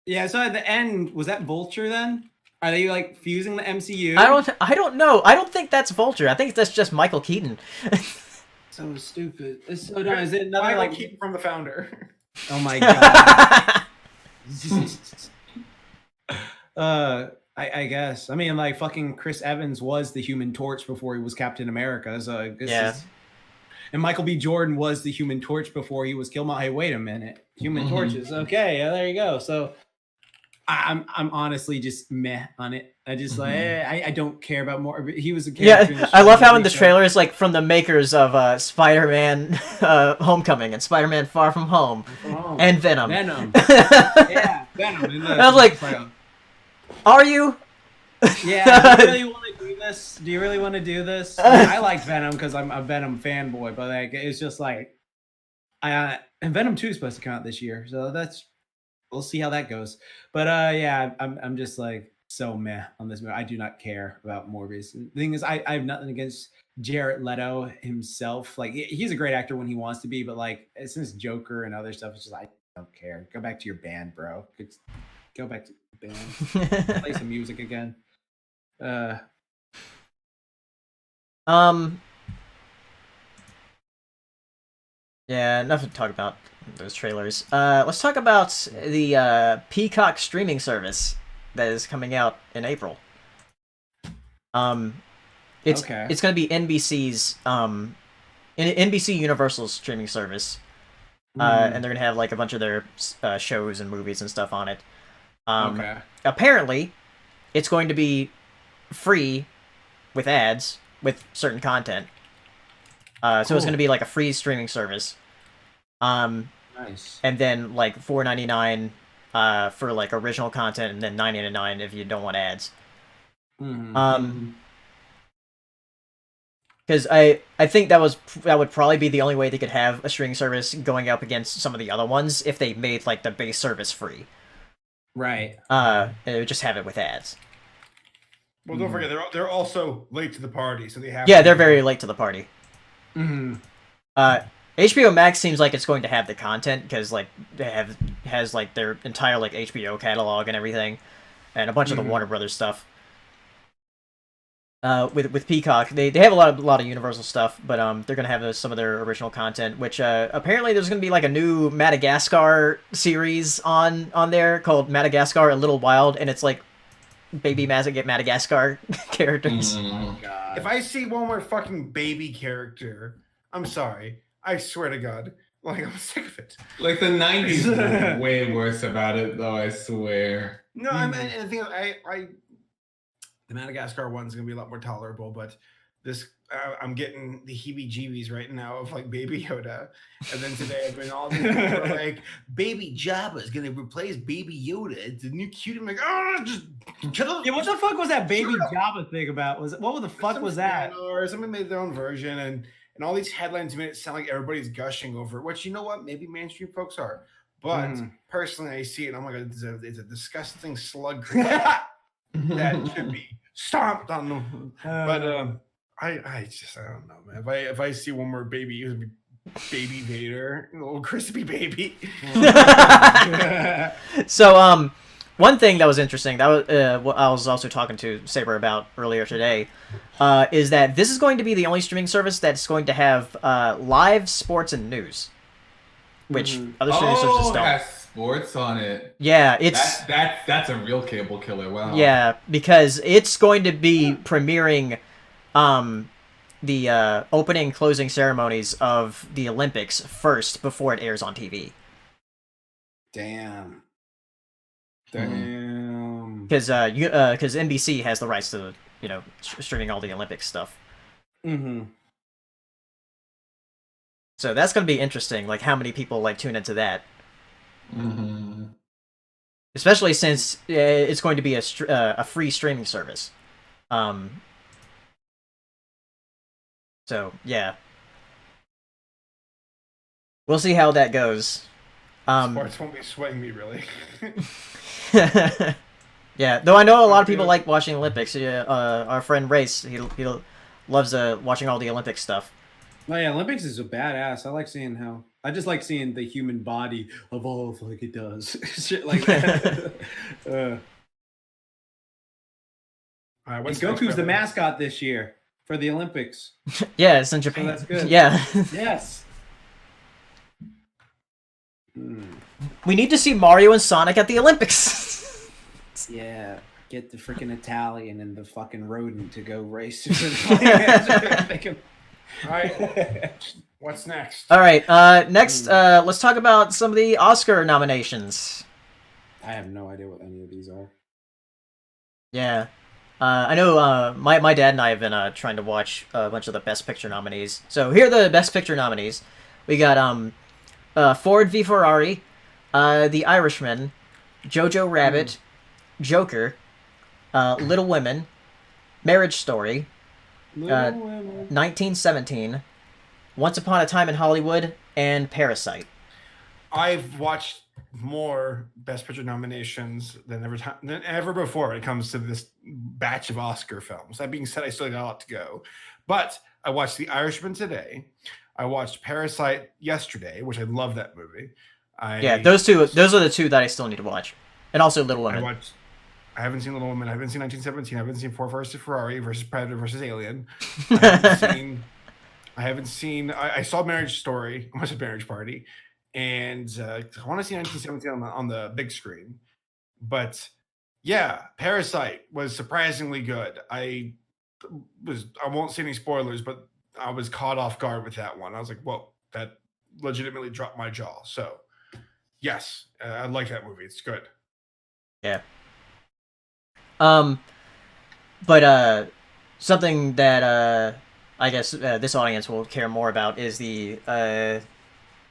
Yeah, so at the end, was that Vulture then? Are they like fusing the MCU? I don't know. I don't think that's Vulture. I think that's just Michael Keaton. So stupid. It's so dumb. Is it another Michael like Keaton from the Founder? Oh my god. I guess. I mean, like fucking Chris Evans was the Human Torch before he was Captain America. So and Michael B. Jordan was the Human Torch before he was Killmonger. Hey, wait a minute. Human Torches. Okay, there you go. So I'm honestly just meh on it. I just I don't care about more. He was a character. Yeah, I love how in the trailer is like from the makers of Spider-Man Homecoming and Spider-Man Far From Home and Venom. Yeah, Venom. I was like, are you? Yeah, do you really want to do this? Do you really want to do this? I like Venom because I'm a Venom fanboy, but like it's just like and Venom 2 is supposed to come out this year, so we'll see how that goes. But yeah, I'm just like so meh on this movie. I do not care about Morbius. The thing is, I have nothing against Jared Leto himself. Like he's a great actor when he wants to be, but like since Joker and other stuff, it's just I don't care. Go back to your band, bro. Go back to the band. Play some music again. Yeah, enough to talk about those trailers. Let's talk about the Peacock streaming service that is coming out in April. It's going to be NBC's NBC Universal's streaming service, and they're going to have like a bunch of their shows and movies and stuff on it. Apparently, it's going to be free with ads with certain content. So it's going to be like a free streaming service. Nice. And then like $4.99 for like original content, and then $9.99 if you don't want ads. Because I think that would probably be the only way they could have a streaming service going up against some of the other ones if they made like the base service free. Right. It would just have it with ads. Well, don't forget they're also late to the party, so they have. Yeah, they're very late to the party. Mm-hmm. HBO Max seems like it's going to have the content because like has like their entire like HBO catalog and everything, and a bunch of the Warner Brothers stuff. With Peacock, they have a lot of Universal stuff, but they're gonna have some of their original content, which apparently there's gonna be like a new Madagascar series on there called Madagascar: A Little Wild, and it's like baby Madagascar characters. Oh, God. If I see one more fucking baby character, I'm sorry. I swear to God, like I'm sick of it. Like the 90s were way worse about it, though. I swear. No, I think the Madagascar one's gonna be a lot more tolerable, but this I'm getting the heebie-jeebies right now of like Baby Yoda, and then today I've been all these people are like Baby Jabba is gonna replace Baby Yoda. It's a new cute. I'm like, oh, just Yeah, what the fuck was that Baby Jabba thing about? What the fuck was that? Or somebody made their own version, and all these headlines made it sound like everybody's gushing over it. Which you know what, maybe mainstream folks are, but personally, I see it. I'm like, it's a disgusting slug that should be stomped on them. But I just I don't know, man. If I see one more baby, it would be Baby Vader, a little crispy baby. So one thing that was interesting that was what I was also talking to Saber about earlier today is that this is going to be the only streaming service that's going to have live sports and news, which other streaming services don't. Has sports on it. Yeah, it's that's a real cable killer. Wow. Yeah, because it's going to be premiering the opening and closing ceremonies of the Olympics first before it airs on TV. Damn. Because NBC has the rights to streaming all the Olympic stuff. So that's going to be interesting. Like how many people like tune into that. Especially since it's going to be a free streaming service. So yeah, we'll see how that goes. Sports won't be swaying me really. Yeah, though I know a lot of people like watching Olympics. Our friend Race, he loves watching all the Olympic stuff. Oh yeah, Olympics is a badass. I just like seeing the human body evolve like it does. Shit like that. And Goku's the mascot this year for the Olympics. Yeah, it's in Japan. So that's good. Yeah. Yes. We need to see Mario and Sonic at the Olympics. Yeah. Get the freaking Italian and the fucking rodent to go race. All right. What's next? All right. Next, let's talk about some of the Oscar nominations. I have no idea what any of these are. Yeah. I know my dad and I have been trying to watch a bunch of the Best Picture nominees. So here are the Best Picture nominees. We got Ford v Ferrari, The Irishman, Jojo Rabbit, Joker, Little Women, Marriage Story, 1917, Once Upon a Time in Hollywood, and Parasite. I've watched more Best Picture nominations than ever before when it comes to this batch of Oscar films. That being said, I still got a lot to go. But I watched The Irishman today. I watched Parasite yesterday, which I love that movie. Those are the two that I still need to watch. And also Little Women. I haven't seen Little Women. I haven't seen 1917. I haven't seen Ford versus Ferrari versus Predator versus Alien. I saw Marriage Story. I watched Marriage Party. And I want to see 1917 on the big screen. But yeah, Parasite was surprisingly good. I won't say any spoilers, but I was caught off guard with that one. I was like, whoa, that legitimately dropped my jaw. So yes, I like that movie. It's good. Yeah. But something that I guess this audience will care more about is the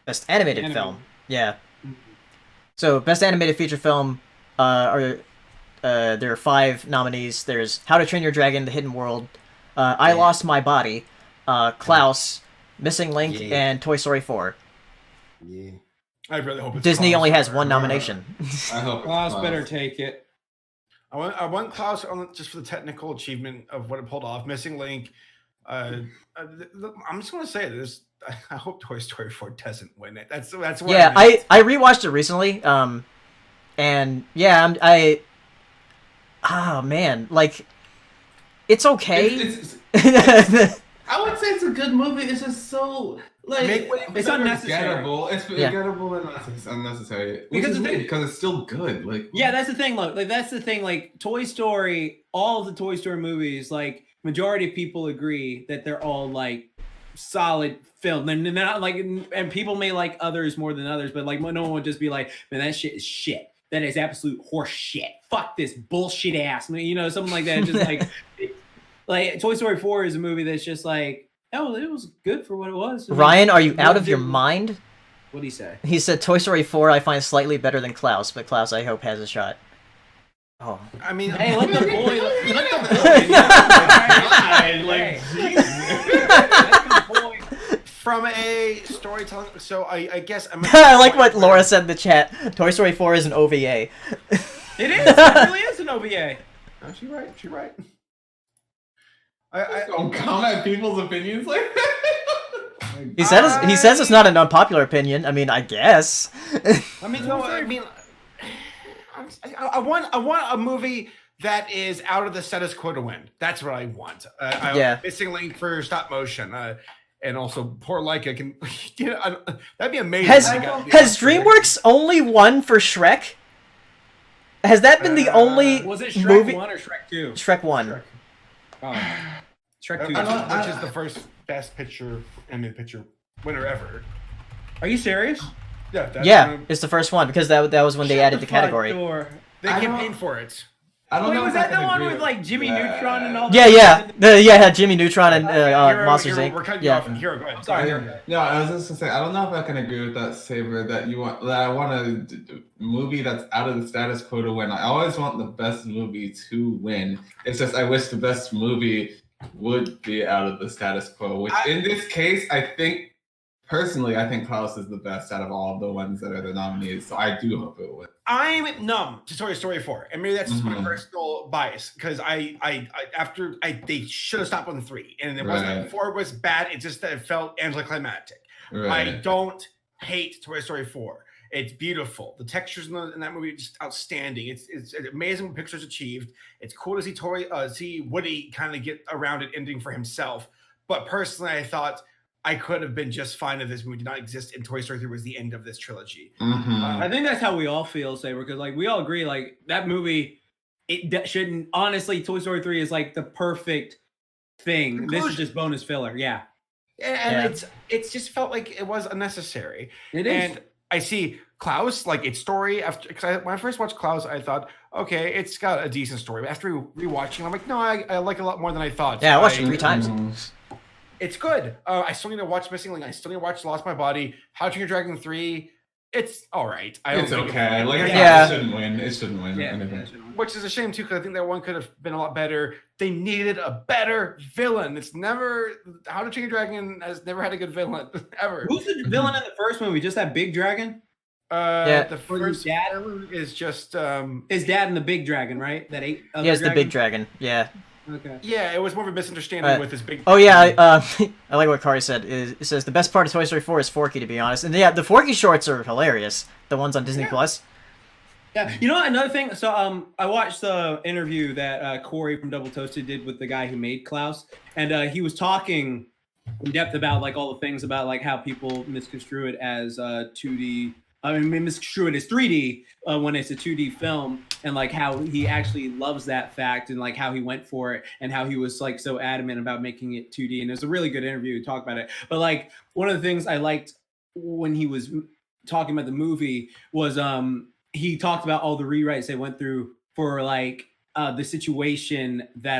Best Animated Film. Yeah. So Best Animated Feature Film there are 5 nominees. There's How to Train Your Dragon: The Hidden World, I Lost My Body, Klaus, Missing Link, and Toy Story 4. Yeah. I really hope it's Disney Klaus. only has one nomination. I hope Klaus it's better take it. I want Klaus just for the technical achievement of what it pulled off. Missing Link. I'm just going to say this. I hope Toy Story 4 doesn't win it. That's what. Yeah, I rewatched it recently. And yeah, oh man, like it's okay. I would say it's a good movie. It's just so like it's unnecessary. It's forgettable and unnecessary. Because it's still good. Like that's the thing. Look, like that's the thing. Like Toy Story, all of the Toy Story movies, like majority of people agree that they're all like solid film. And they're not like, and people may like others more than others, but like no one would just be like, man, that shit is shit. That is absolute horse shit. Fuck this bullshit ass. You know, something like that. Just like Toy Story 4 is a movie that's just like, oh, it was good for what it was. Ryan, are you out of your mind? What'd he say? He said Toy Story 4 I find slightly better than Klaus, but Klaus I hope has a shot. Oh. I mean, hey, let the boy. From a storytelling, so I guess I like what Laura said in the chat. Toy Story 4 is an OVA. It is. It really is an OVA. Oh, she's right. I don't comment people's opinions like that. He says it's not an unpopular opinion. I mean, I guess. I want a movie that is out of the status quo to win. That's what I want. Missing Link for stop motion. And also, poor Leica can. That'd be amazing. Has DreamWorks only won for Shrek? Has that been the only was it Shrek movie? 1 or Shrek 2? Shrek 1. Shrek. Oh. Shrek 2. Which is the first Best Picture Picture winner ever. Are you serious? Yeah. It's the first one because that was when they added the category. They campaigned for it. I don't know. Was that the one with like Jimmy Neutron and all that? Yeah, had Jimmy Neutron and Monsters Inc. We're cutting you off. Hero, go ahead. I'm sorry. No, I was just gonna say I don't know if I can agree with that, Saber. That I want a movie that's out of the status quo to win. I always want the best movie to win. It's just I wish the best movie would be out of the status quo. Which in this case, I think Klaus is the best out of all of the ones that are the nominees. So I do hope it wins. I'm numb to Toy Story 4, and maybe that's just my personal bias because they should have stopped on 3, and it wasn't 4 was bad. It's just that it felt anticlimactic. Right. I don't hate Toy Story 4. It's beautiful. The textures in that movie are just outstanding. It's amazing what Pixar's achieved. It's cool to see Woody kind of get around it ending for himself. But personally, I thought I could have been just fine if this movie did not exist and Toy Story 3 was the end of this trilogy. I think that's how we all feel, Saber, because like we all agree, like that movie, shouldn't. Honestly, Toy Story 3 is like the perfect thing. Conclusion. This is just bonus filler. Yeah. It's just felt like it was unnecessary. It is. And I see Klaus, like its story after, because when I first watched Klaus, I thought, okay, it's got a decent story. But after rewatching, I'm like, no, I like it a lot more than I thought. Yeah, I watched it 3 times. It's good. I still need to watch Missing Link. I still need to watch Lost My Body. How to Train Your Dragon 3. It's all right. It's okay. Yeah. It shouldn't win. It shouldn't win. Yeah, which is a shame too, because I think that one could have been a lot better. They needed a better villain. It's never How to Train Your Dragon has never had a good villain ever. Who's the villain in the first movie? Just that big dragon? The first villain is just his dad and the big dragon, right? That ate. Yes, the big dragon. Yeah. Okay. Yeah, it was more of a misunderstanding with his big. Oh yeah, I like what Kari said. It says the best part of Toy Story 4 is Forky, to be honest, and the Forky shorts are hilarious. The ones on Disney Plus. Yeah, you know what, another thing. So I watched the interview that Corey from Double Toasted did with the guy who made Klaus, and he was talking in depth about like all the things about like how people misconstrue it as 2D. I mean, misconstrue it as 3D when it's a 2D film, and like how he actually loves that fact, and like how he went for it, and how he was like so adamant about making it 2D. And it was a really good interview to talk about it. But like one of the things I liked when he was talking about the movie was he talked about all the rewrites they went through for like the situation that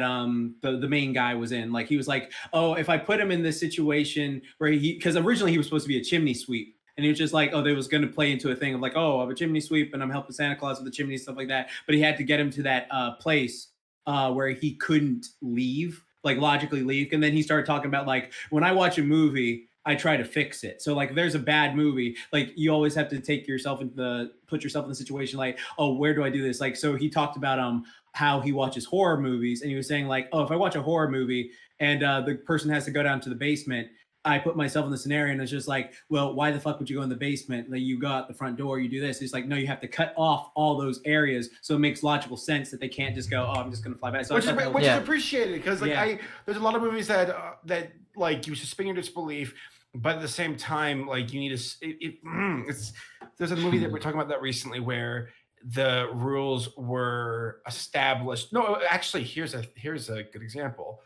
the main guy was in. Like he was like, oh, if I put him in this situation where because originally he was supposed to be a chimney sweep. And he was just like, oh, they was going to play into a thing of like, oh, I have a chimney sweep and I'm helping Santa Claus with the chimney, stuff like that. But he had to get him to that place where he couldn't leave, like logically leave. And then he started talking about like, when I watch a movie, I try to fix it. So like, if there's a bad movie, like you always have to put yourself in the situation like, oh, where do I do this? Like, so he talked about how he watches horror movies, and he was saying like, oh, if I watch a horror movie and the person has to go down to the basement, I put myself in the scenario and it's just like, well, why the fuck would you go in the basement? Like, you go out the front door, you do this. It's like, no, you have to cut off all those areas. So it makes logical sense that they can't just go, oh, I'm just going to fly back. So which is appreciated, because like there's a lot of movies that like you suspend your disbelief, but at the same time, like you need there's a movie that we're talking about that recently where the rules were established. No, actually, here's a good example.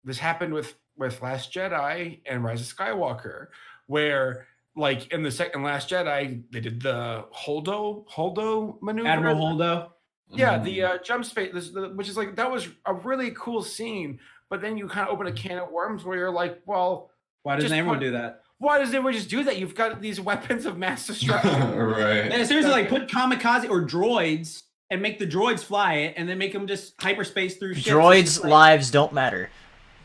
This happened with Last Jedi and Rise of Skywalker, where like in the second Last Jedi, they did the Holdo maneuver. Admiral Holdo. Yeah, the jump space, which is like, that was a really cool scene. But then you kind of open a can of worms where you're like, well, why doesn't everyone do that? Why does everyone just do that? You've got these weapons of mass destruction. Right. Yeah, seriously, like put kamikaze or droids and make the droids fly it, and then make them just hyperspace through ships. Droids' lives don't matter.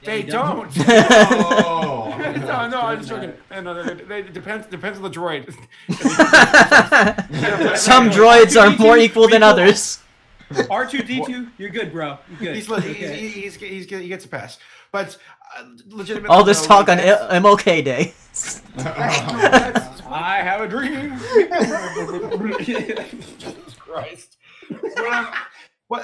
They don't. Oh. No, I'm just joking. No, it depends on the droid. Some droids are more equal than others. R2D2, you're good, bro. You're good. He gets a pass. But legitimately, All this talk on MLK Day. I have a dream. Jesus Christ. Well,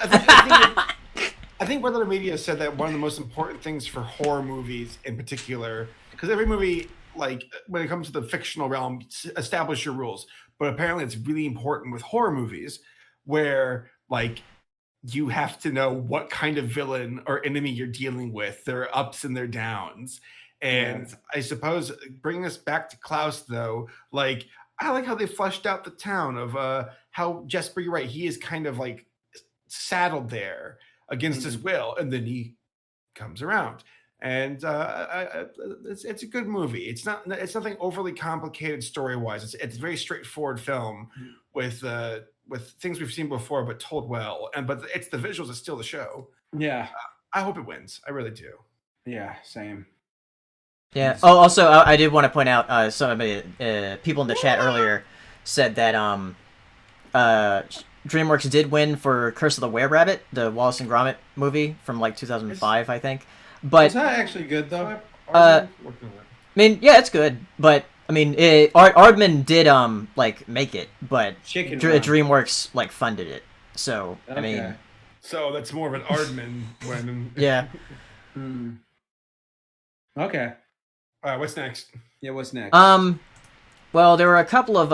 I think Weather Media said that one of the most important things for horror movies in particular, because every movie, like when it comes to the fictional realm, establish your rules. But apparently it's really important with horror movies where like you have to know what kind of villain or enemy you're dealing with, their ups and their downs. And I suppose bringing us back to Klaus, though, like I like how they fleshed out the town of how Jesper, you're right, he is kind of like saddled there against his will, and then he comes around. And it's a good movie. It's nothing overly complicated story wise. It's a very straightforward film with things we've seen before, but told well. But it's the visuals that steal the show. Yeah, I hope it wins. I really do. Yeah, same. Yeah. Oh, also, I did want to point out somebody, people in the chat earlier said that DreamWorks did win for Curse of the Were-Rabbit, the Wallace and Gromit movie from like 2005, I think. But is that actually good though? I mean, yeah, it's good, but I mean, Aardman did like make it, but DreamWorks like funded it. So okay. I mean, so that's more of an Aardman when. Yeah. Okay. All right, what's next? Yeah, what's next? Well, there were a couple of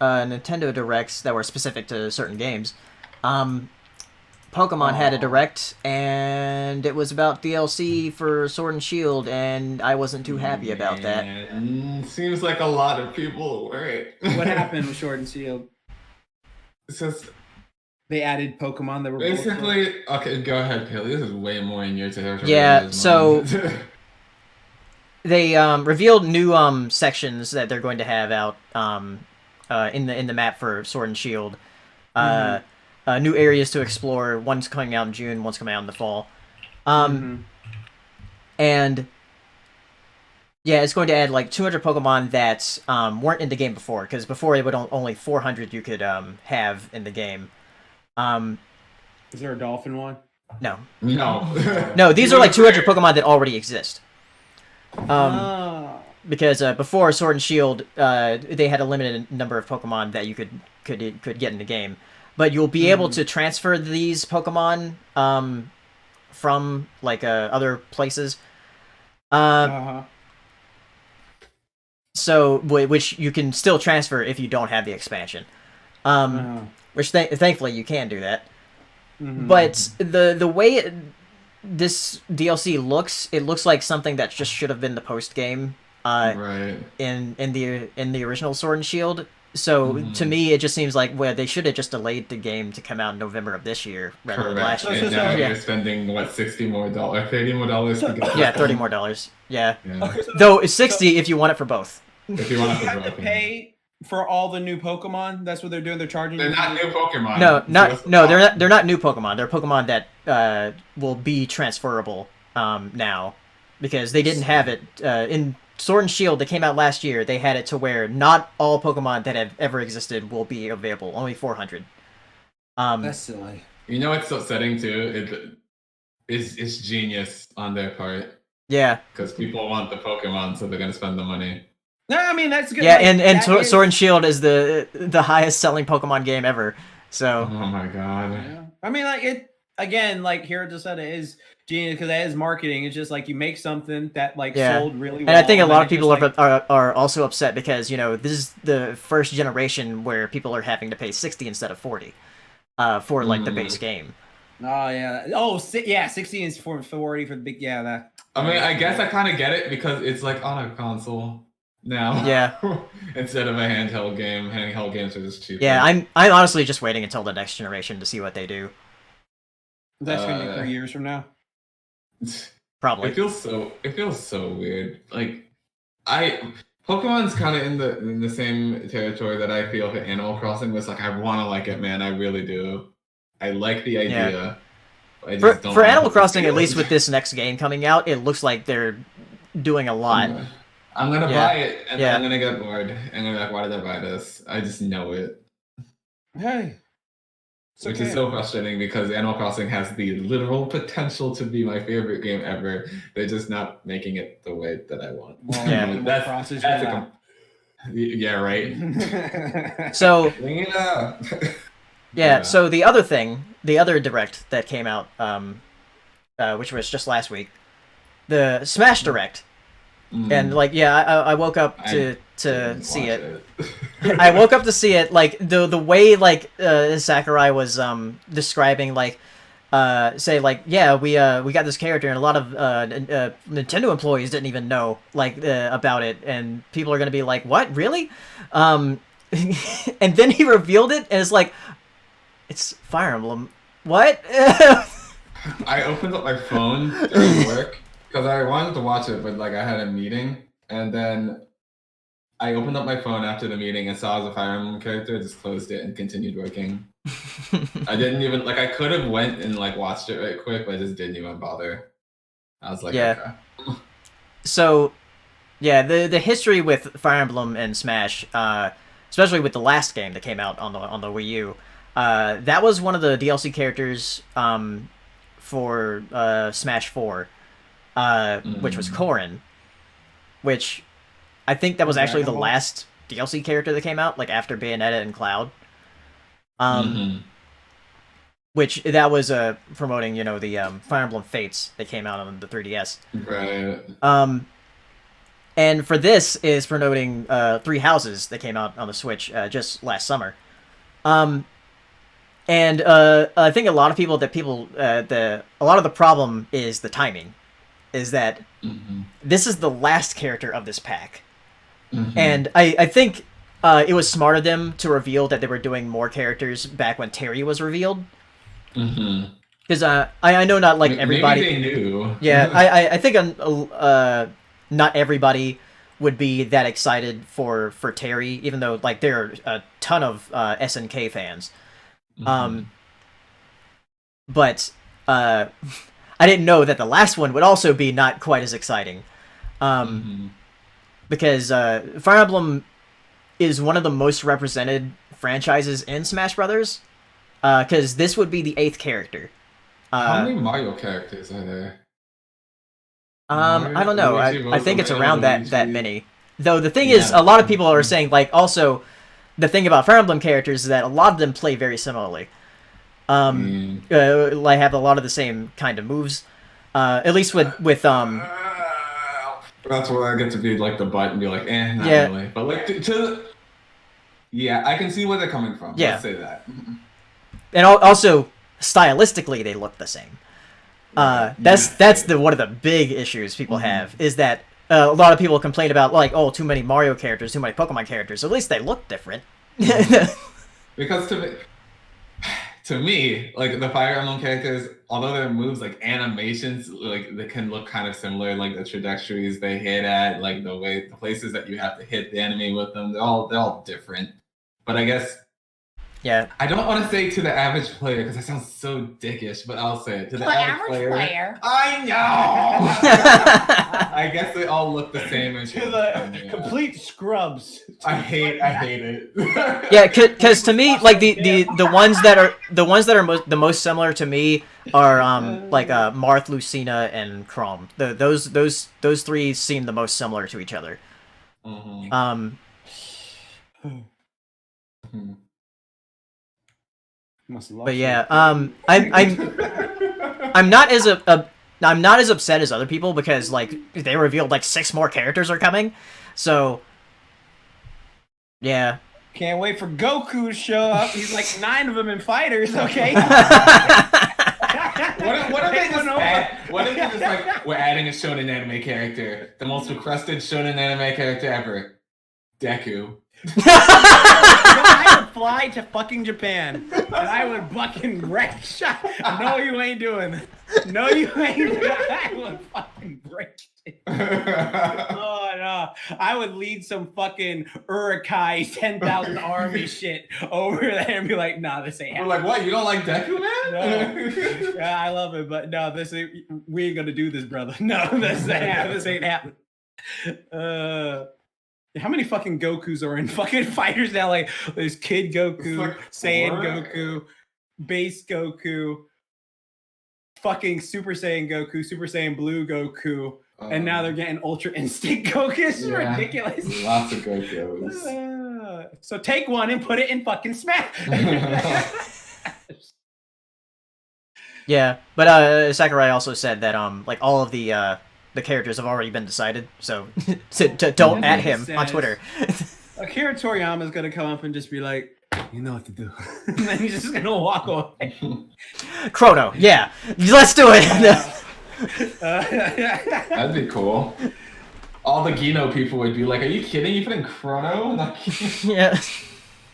Nintendo Directs that were specific to certain games. Pokemon had a Direct, and it was about DLC for Sword and Shield, and I wasn't too happy about that. Seems like a lot of people were. What happened with Sword and Shield? It's just they added Pokemon that were basically okay. Go ahead, Kelly. This is way more in your territory. Yeah, so they revealed new sections that they're going to have out in the map for Sword and Shield. New areas to explore. One's coming out in June. One's coming out in the fall. And yeah, it's going to add like 200 Pokemon that weren't in the game before, because before it would only 400 you could have in the game. Is there a dolphin one? No. No, these are like 200 Pokemon that already exist. Because before Sword and Shield, they had a limited number of Pokemon that you could get in the game. But you'll be able to transfer these Pokemon from like other places. So, which you can still transfer if you don't have the expansion. Which thankfully you can do that. But the way this DLC looks, it looks like something that just should have been the post game. Right. In the original Sword and Shield. So to me, it just seems like they should have just delayed the game to come out in November of this year rather than last year. And now you're spending what, $30 more to get. Yeah, $30 more. Yeah. Okay, though it's $60 if you want it for both. If you want it for both. You have to pay for all the new Pokemon. That's what they're doing. They're charging. They're not new Pokemon. They're not new Pokemon. They're Pokemon that will be transferable now. because they didn't have it in Sword and Shield that came out last year. They had it to where not all Pokemon that have ever existed will be available. Only 400. That's silly. You know what's upsetting too? It's genius on their part. Yeah. Because people want the Pokemon, so they're gonna spend the money. No, I mean that's good. Yeah, like, and that Sword and Shield is the highest selling Pokemon game ever. So. Oh my god. Yeah. I mean, like it again. Like Hiro just said, it is genius because that is marketing. It's just like you make something that like sold really well. And I think a lot of people like, are also upset because this is the first generation where people are having to pay 60 instead of 40 for like the base game. Oh yeah. Oh yeah. 60 is for 40 for the big. Yeah. That. I mean, I guess I kind of get it because it's like on a console now. Yeah. Instead of a handheld game. Handheld games are just cheaper. Yeah, I'm honestly just waiting until the next generation to see what they do. That's gonna be 3 years from now. Probably. It feels so weird. Like Pokemon's kind of in the same territory that I feel for Animal Crossing was. Like, I want to like it, man. I really do. I like the idea. Yeah. I just don't For like Animal the Crossing, at feeling. least with this next game coming out, it looks like they're doing a lot. I'm gonna Yeah. buy it, and Yeah. I'm gonna get bored. And I'm gonna be like, why did I buy this? I just know it. Hey. Which is so frustrating because Animal Crossing has the literal potential to be my favorite game ever. They're just not making it the way that I want. Well, Yeah. that's yeah, right. So Bring it up. yeah, so the other direct that came out, which was just last week, the Smash Direct, and like I woke up to see it. I woke up to see it, like the way like Sakurai was describing, like say like, yeah, we got this character and a lot of Nintendo employees didn't even know like about it, and people are gonna be like, what, really? And then he revealed it and it's like, it's Fire Emblem. What? I opened up my phone during work because I wanted to watch it, but like I had a meeting, and then I opened up my phone after the meeting and saw it was a Fire Emblem character, just closed it and continued working. I didn't even I could have went and like watched it right quick, but I just didn't even bother. I was like, Yeah. okay. So, yeah, the history with Fire Emblem and Smash, especially with the last game that came out on the Wii U, that was one of the DLC characters for Smash 4, which was Corrin, which I think that was actually the last DLC character that came out, like after Bayonetta and Cloud. Which that was promoting, the Fire Emblem Fates that came out on the 3DS. Right. And for this is promoting Three Houses that came out on the Switch just last summer. And I think a lot of the problem is the timing, is that this is the last character of this pack. And I think it was smart of them to reveal that they were doing more characters back when Terry was revealed. Because I know not like everybody. Maybe they knew. Yeah, I think not everybody would be that excited for Terry, even though like there are a ton of SNK fans. But I didn't know that the last one would also be not quite as exciting. Because Fire Emblem is one of the most represented franchises in Smash Brothers. Because this would be the 8th character. How many Mario characters are there? I don't know. Luigi, I think it's around Luigi. that many. Though the thing is, a lot of people are saying, like, also, the thing about Fire Emblem characters is that a lot of them play very similarly. Like, have a lot of the same kind of moves. At least with That's where I get to be like the butt and be like, not really. But like yeah, I can see where they're coming from. Yeah. Let's say that. And also, stylistically, they look the same. That's one of the big issues people have, is that a lot of people complain about, like, oh, too many Mario characters, too many Pokemon characters. At least they look different. Because to me, like the Fire Emblem characters, although their moves, like animations, like they can look kind of similar, like the trajectories they hit at, like the places that you have to hit the enemy with them, they're all different. But I guess Yeah. I don't want to say to the average player because that sounds so dickish, but I'll say it to the average player. I know. I guess they all look the same. And To the complete scrubs. I hate it. Yeah, because to me, like the ones that are the most similar to me are like Marth, Lucina, and Chrome. Those three seem the most similar to each other. Mm-hmm. But yeah, I'm not as I'm not as upset as other people because like they revealed like 6 more characters are coming, so yeah. Can't wait for Goku to show up. He's like 9 of them in fighters. Okay. What if they just like we're adding a shonen anime character, the most requested shonen anime character ever, Deku. I would fly to fucking Japan and I would fucking wreck shot. No, you ain't doing it. No, you ain't. I would fucking break it. Oh no, I would lead some fucking Urukai 10,000 army shit over there and be like, nah, this ain't happening. We're like, what? You don't like Deku, man? No. Yeah, I love it, but no, we ain't gonna do this, brother. No, this ain't happening. How many fucking Gokus are in fucking fighters now? Like, there's Kid Goku, like Saiyan Goku, Base Goku, fucking Super Saiyan Goku, Super Saiyan Blue Goku, and now they're getting Ultra Instinct Goku. It's ridiculous. Lots of Gokus. So take one and put it in fucking Smash. Yeah, but Sakurai also said that like all of the characters have already been decided, so don't at him on Twitter. Akira Toriyama is gonna come up and just be like, you know what to do. And then he's just gonna walk away. Chrono, yeah. Let's do it. That'd be cool. All the Gino people would be like, are you kidding? You put in Chrono? Yeah.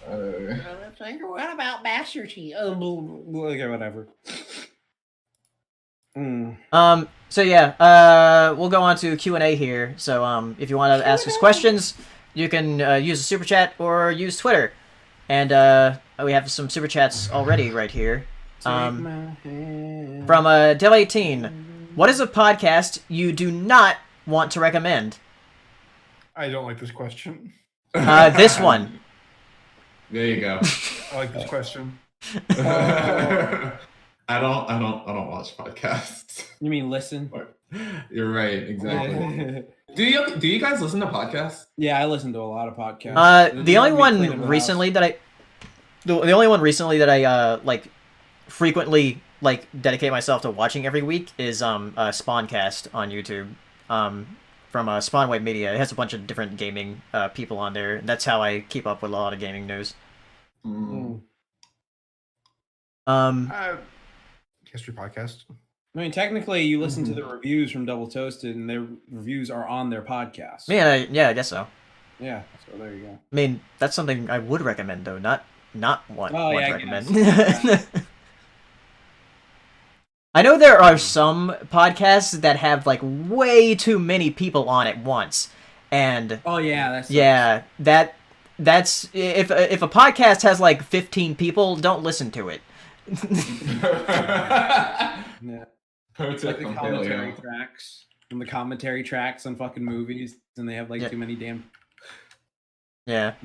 What about Master Chief? Okay, whatever. So yeah, we'll go on to Q&A here. So if you want to ask us questions, you can use the super chat or use Twitter. And we have some super chats already right here. From Del18, what is a podcast you do not want to recommend? I don't like this question. This one. There you go. I like this question. I don't watch podcasts. You mean listen? You're right, exactly. Do you guys listen to podcasts? Yeah, I listen to a lot of podcasts. The only one recently that I like frequently like dedicate myself to watching every week is Spawncast on YouTube. From Spawnwave Media. It has a bunch of different gaming people on there. That's how I keep up with a lot of gaming news. History podcast. I mean, technically, you listen to the reviews from Double Toasted, and their reviews are on their podcast. Yeah, I guess so. Yeah, so there you go. I mean, that's something I would recommend, though. Not want to recommend. I know there are some podcasts that have like way too many people on at once, and that's if a podcast has like 15 people, don't listen to it. Yeah. It's like the commentary tracks and the commentary tracks on fucking movies, and they have like too many damn. Yeah.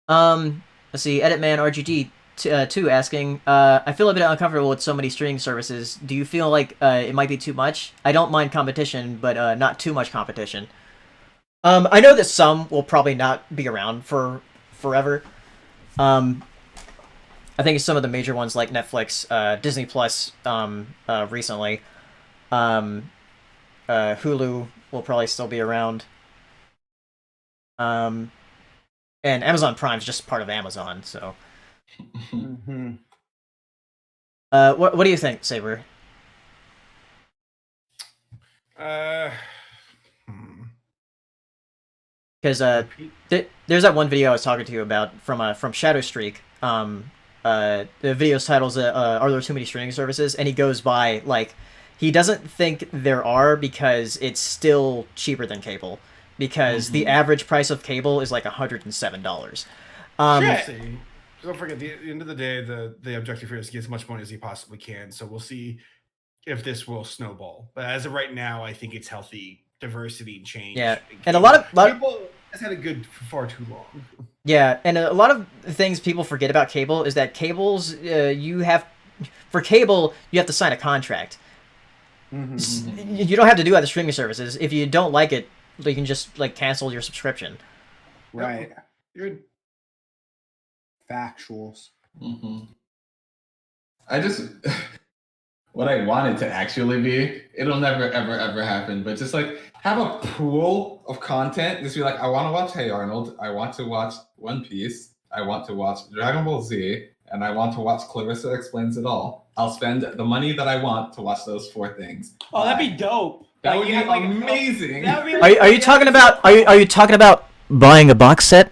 Let's see. Editman RGG 2 asking, I feel a bit uncomfortable with so many streaming services. Do you feel like it might be too much? I don't mind competition, but not too much competition. I know that some will probably not be around for forever. I think some of the major ones like Netflix, Disney Plus, recently. Hulu will probably still be around. And Amazon Prime's just part of Amazon, so. What do you think, Saber? Because there's that one video I was talking to you about from Shadow Streak. The video's titles "Are there too many streaming services?" And he goes by like he doesn't think there are because it's still cheaper than cable because the average price of cable is like $107. Shit. See. Don't forget, at the end of the day, the objective here is to get as much money as he possibly can. So we'll see if this will snowball. But as of right now, I think it's healthy diversity and change. Yeah, and a lot of Cable has had a good for far too long. Yeah, and a lot of things people forget about cable is that cables, for cable, you have to sign a contract. Mm-hmm. You don't have to do that to streaming services. If you don't like it, you can just like cancel your subscription. Right. You're Factuals. I just what I want it to actually be. It'll never ever ever happen. But just like have a pool of content. Just be like, I want to watch Hey Arnold. I want to watch One Piece. I want to watch Dragon Ball Z, and I want to watch Clarissa Explains It All. I'll spend the money that I want to watch those 4 things. Oh, that'd be dope. That Like, would you be have, like, amazing. That would be Are you talking about are you talking about buying a box set?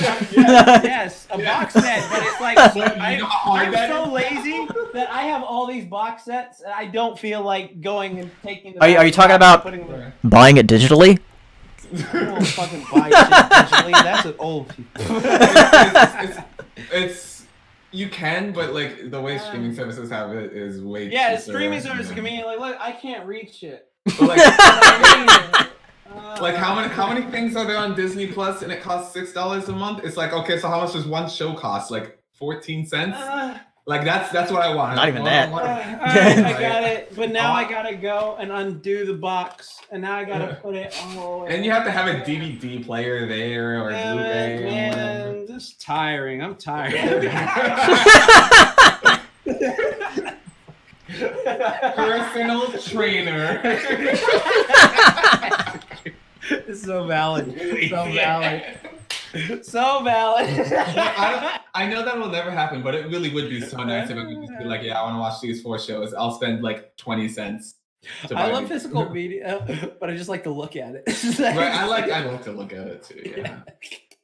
yes, a box set, but it's like I'm that so lazy that I have all these box sets and I don't feel like going and taking them. Are you talking about putting them buying it digitally? I don't fucking buy shit digitally. That's an old people. it's you can, but like the way streaming services have it is way Yeah, cheaper. streaming service is convenient. Like, look, I can't reach it. But like, like how many things are there on Disney Plus and it costs $6 a month? It's like, okay, so how much does one show cost? Like 14 cents? Like that's what I want. Not even that. I got it, but now I gotta go and undo the box, and now I gotta put it all. And you have to have a DVD player there or Blu-ray. Man, just tiring. I'm tired. Personal trainer. It's so valid. So valid. So valid. I know that will never happen, but it really would be so nice if I could just be like, yeah, I want to watch these 4 shows. I'll spend like 20 cents. I love physical media, but I just like to look at it. Right, I like to look at it too. Yeah.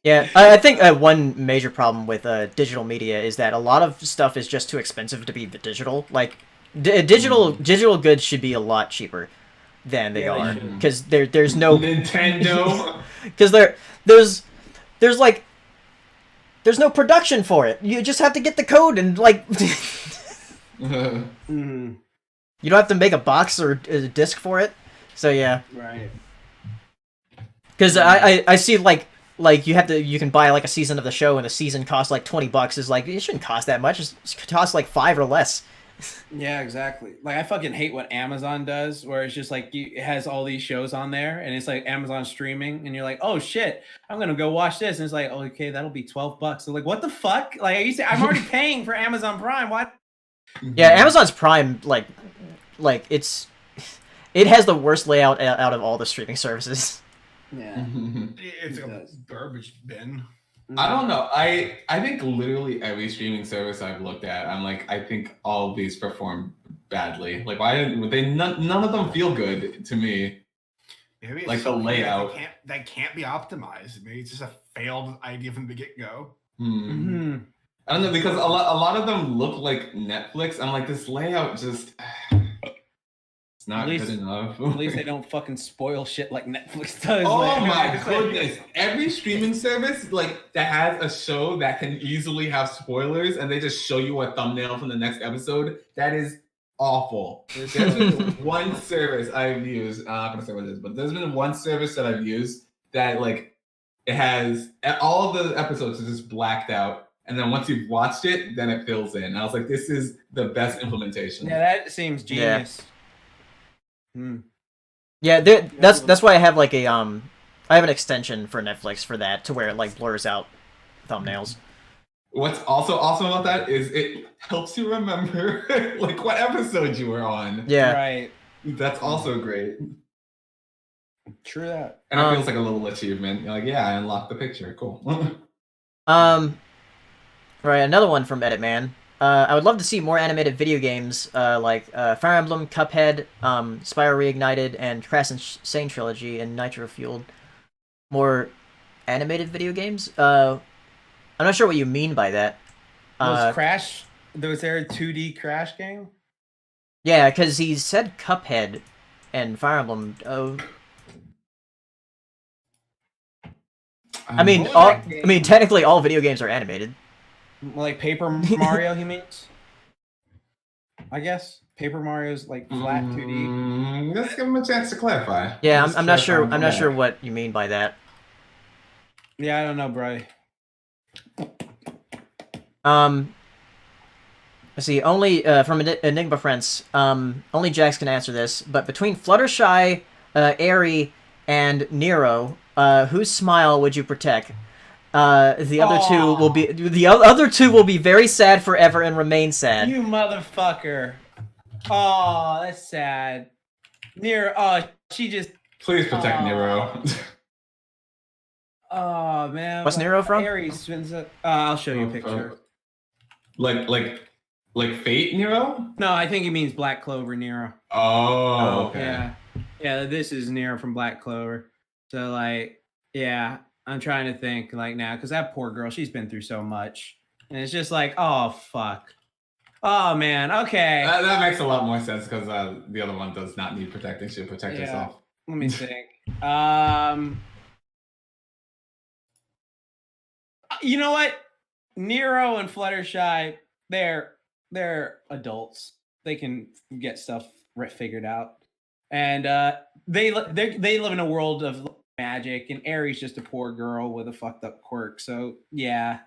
Yeah, I think one major problem with digital media is that a lot of stuff is just too expensive to be digital. Like, digital goods should be a lot cheaper than they are, because there's no Nintendo. Because there's no production for it. You just have to get the code and like. Mm-hmm. You don't have to make a box or a disc for it. So yeah. Right. Because I see like you can buy like a season of the show and the season costs like $20. Is like, it shouldn't cost that much. It costs like $5 or less. Yeah, exactly. Like, I fucking hate what Amazon does, where it's just like it has all these shows on there, and it's like Amazon streaming, and you're like, oh shit, I'm gonna go watch this, and it's like, oh, okay, that'll be $12. So like, what the fuck? Like, I'm already paying for Amazon Prime. What? Yeah, Amazon's Prime like it has the worst layout out of all the streaming services. Yeah. It's a garbage bin. I don't know. I think literally every streaming service I've looked at, I'm like, I think all of these perform badly. Like, why didn't they? None of them feel good to me. Maybe it's like the layout that can't be optimized. Maybe it's just a failed idea from the get go. Mm-hmm. I don't know, because a lot of them look like Netflix. I'm like, this layout just it's not good enough. At least they don't fucking spoil shit like Netflix does. Oh like, my goodness. Every streaming service like that has a show that can easily have spoilers and they just show you a thumbnail from the next episode, that is awful. There's been one service I've used, I'm not gonna say what it is, but there's been one service that I've used that like it has all of the episodes are just blacked out. And then once you've watched it, then it fills in. I was like, this is the best implementation. Yeah, that seems genius. Yeah, that's why I have like I have an extension for Netflix for that, to where it like blurs out thumbnails. What's also awesome about that is it helps you remember like what episode you were on. Yeah. Right. That's also great. True that. And it feels like a little achievement. You're like, yeah, I unlocked the picture. Cool. Right, another one from Edit Man. I would love to see more animated video games like Fire Emblem, Cuphead, Spyro Reignited, and Crash Insane Trilogy and Nitro Fueled. More animated video games? I'm not sure what you mean by that. Was there a 2D Crash game? Yeah, because he said Cuphead and Fire Emblem. I mean, technically all video games are animated. Like Paper Mario, he means. I guess Paper Mario's like flat 2D. Let's give him a chance to clarify. Yeah, I'm not sure. I'm not sure what you mean by that. Yeah, I don't know, bro. Let's see. Only from Enigma Friends. Only Jax can answer this. But between Fluttershy, Airy, and Nero, whose smile would you protect? The other two will be very sad forever and remain sad. You motherfucker! Oh, that's sad. Nero. Oh, she just. Please protect Nero. Oh man. What's Nero from? Aries. I'll show you a picture. Like Fate Nero? No, I think he means Black Clover Nero. Oh, okay. Yeah. This is Nero from Black Clover. So like, yeah, I'm trying to think like now because that poor girl, she's been through so much, and it's just like, oh fuck. Oh man. Okay. That makes a lot more sense because the other one does not need protecting. She'll protect herself. Let me think. You know what? Nero and Fluttershy, they're adults. They can get stuff figured out, and they live in a world of magic. And Aery's just a poor girl with a fucked up quirk. So yeah,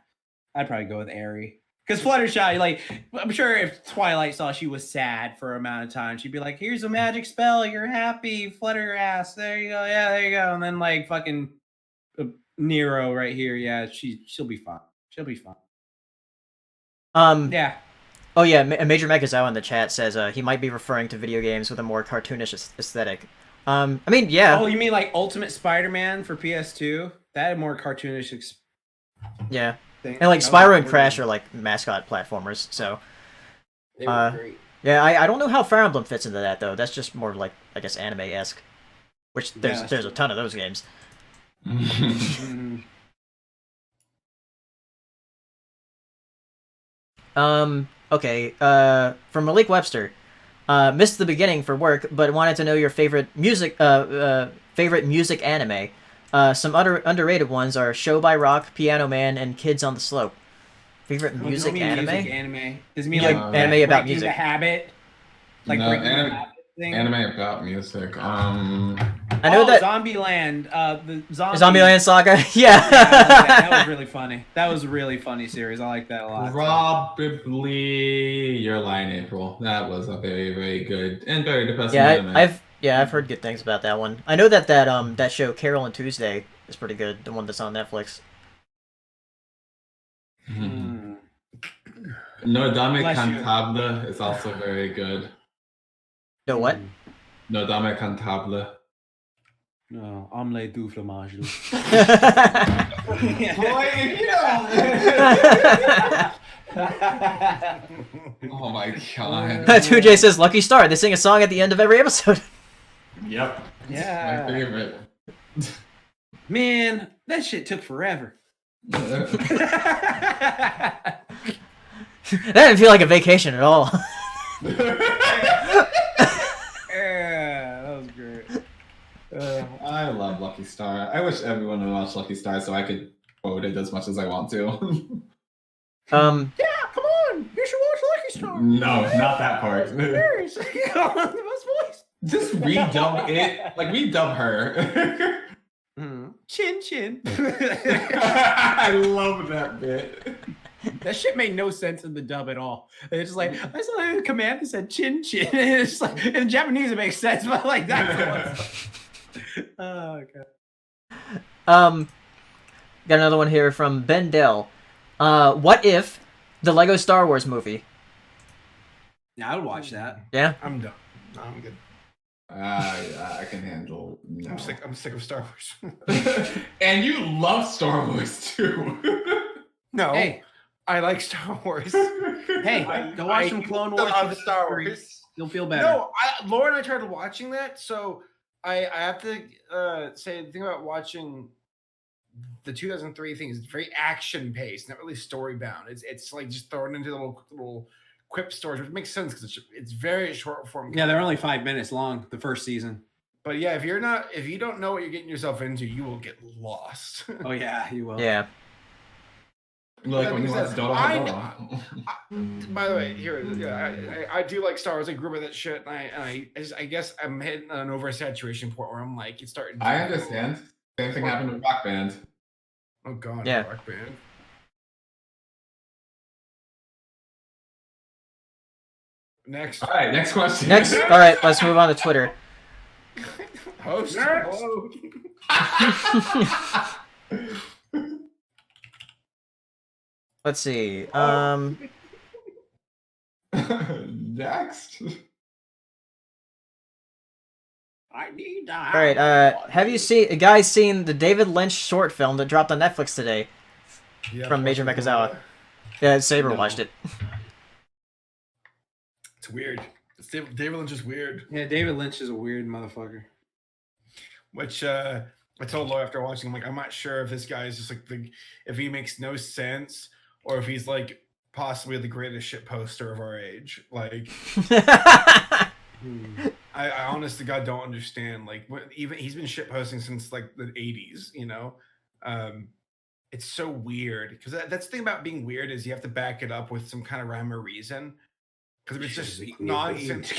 I'd probably go with Aery. Because Fluttershy, like, I'm sure if Twilight saw she was sad for an amount of time, she'd be like, "Here's a magic spell. You're happy. Flutter your ass. There you go. Yeah, there you go." And then like fucking Nero right here. Yeah, she'll be fine. She'll be fine. Yeah. Oh yeah, Major Megazow in the chat says he might be referring to video games with a more cartoonish aesthetic. I mean, yeah. Oh, you mean like Ultimate Spider-Man for PS2? That had more cartoonish. Yeah. Thing. And like Spyro and Crash are like mascot platformers, so. They were great. Yeah, I don't know how Fire Emblem fits into that though. That's just more like, I guess, anime-esque. Which there's a ton of those games. Okay, from Malik Webster. Missed the beginning for work, but wanted to know your favorite music anime. Some other underrated ones are Show by Rock, Piano Man, and Kids on the Slope. Favorite music anime? Does it mean like anime about music? The habit? Like no, anime about music. I know that Zombieland, the Zombieland Saga. Yeah. That was really funny. That was a really funny series. I like that a lot. Probably Your Lie in April. That was a very, very good and very depressing anime. I've heard good things about that one. I know that show Carol and Tuesday is pretty good. The one that's on Netflix. Nodame Cantabile is also very good. No what? Nodame Cantabile. No, omelette du fromage. Boy, if you don't. Oh my god. 2J says Lucky Star. They sing a song at the end of every episode. Yep. Yeah. My favorite. Man, that shit took forever. That didn't feel like a vacation at all. Yeah, that was great. I love Lucky Star. I wish everyone would watch Lucky Star so I could quote it as much as I want to. Yeah, come on! You should watch Lucky Star. No, not that part. voice. Just redub it. Like, redub her. Chin chin. I love that bit. That shit made no sense in the dub at all. It's just like, I saw a command that said chin chin. And it's like, in Japanese it makes sense, but like that's oh god. Got another one here from Ben Dell. What if the Lego Star Wars movie? Yeah, I would watch that. Yeah? I'm done. No, I'm good. I can handle. No. I'm sick of Star Wars. And you love Star Wars too. No, Hey. I like Star Wars. Hey, go watch some Clone Wars. Love Star Wars. You'll feel better. No, Laura and I tried watching that, so I have to say the thing about watching the 2003 thing is it's very action paced, not really story bound. It's like just thrown into little quip stories, which makes sense because it's very short form. Yeah, they're only 5 minutes long. The first season. But yeah, if you don't know what you're getting yourself into, you will get lost. Oh yeah, you will. Yeah. Like when you watch Dora. By the way, I do like Star Wars. I grew up with that shit, and I guess I'm hitting an oversaturation point where I'm like, it's starting. I understand. Same thing happened with Rock Band. Oh god, Yeah. Rock Band. Next. All right, next question. Next, all right, let's move on to Twitter. Host. Next. Hello. Let's see. Next. I need All right. Have you guys seen the David Lynch short film that dropped on Netflix today Yeah, from Major Force Mekazawa? Yeah, Saber No. watched it. It's weird. David Lynch is weird. Yeah, David Lynch is a weird motherfucker. Which I told Lo after watching, I'm like, I'm not sure if this guy is just like if he makes no sense or if he's like possibly the greatest shit poster of our age. Like, I honest to God don't understand. Like, even he's been shit posting since like the 80s. You know, it's so weird because that's the thing about being weird is you have to back it up with some kind of rhyme or reason. Because if it's just nonsense,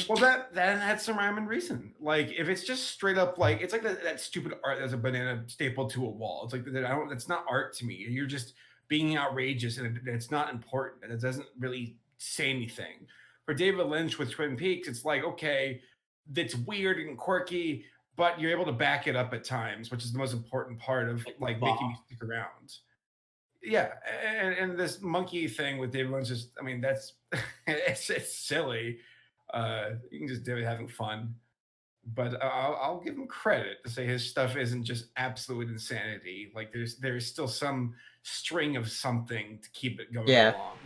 well, that had some rhyme and reason. Like, if it's just straight up, like, it's like that stupid art that's a banana stapled to a wall. It's like it's not art to me. You're just being outrageous, and it's not important, and it doesn't really say anything. For David Lynch with Twin Peaks, it's like, okay, that's weird and quirky, but you're able to back it up at times, which is the most important part of like making me stick around. Yeah, and this monkey thing with David Lynch is, I mean, that's it's silly. You can just do it having fun, but I'll give him credit to say his stuff isn't just absolute insanity. Like there's still some string of something to keep it going along.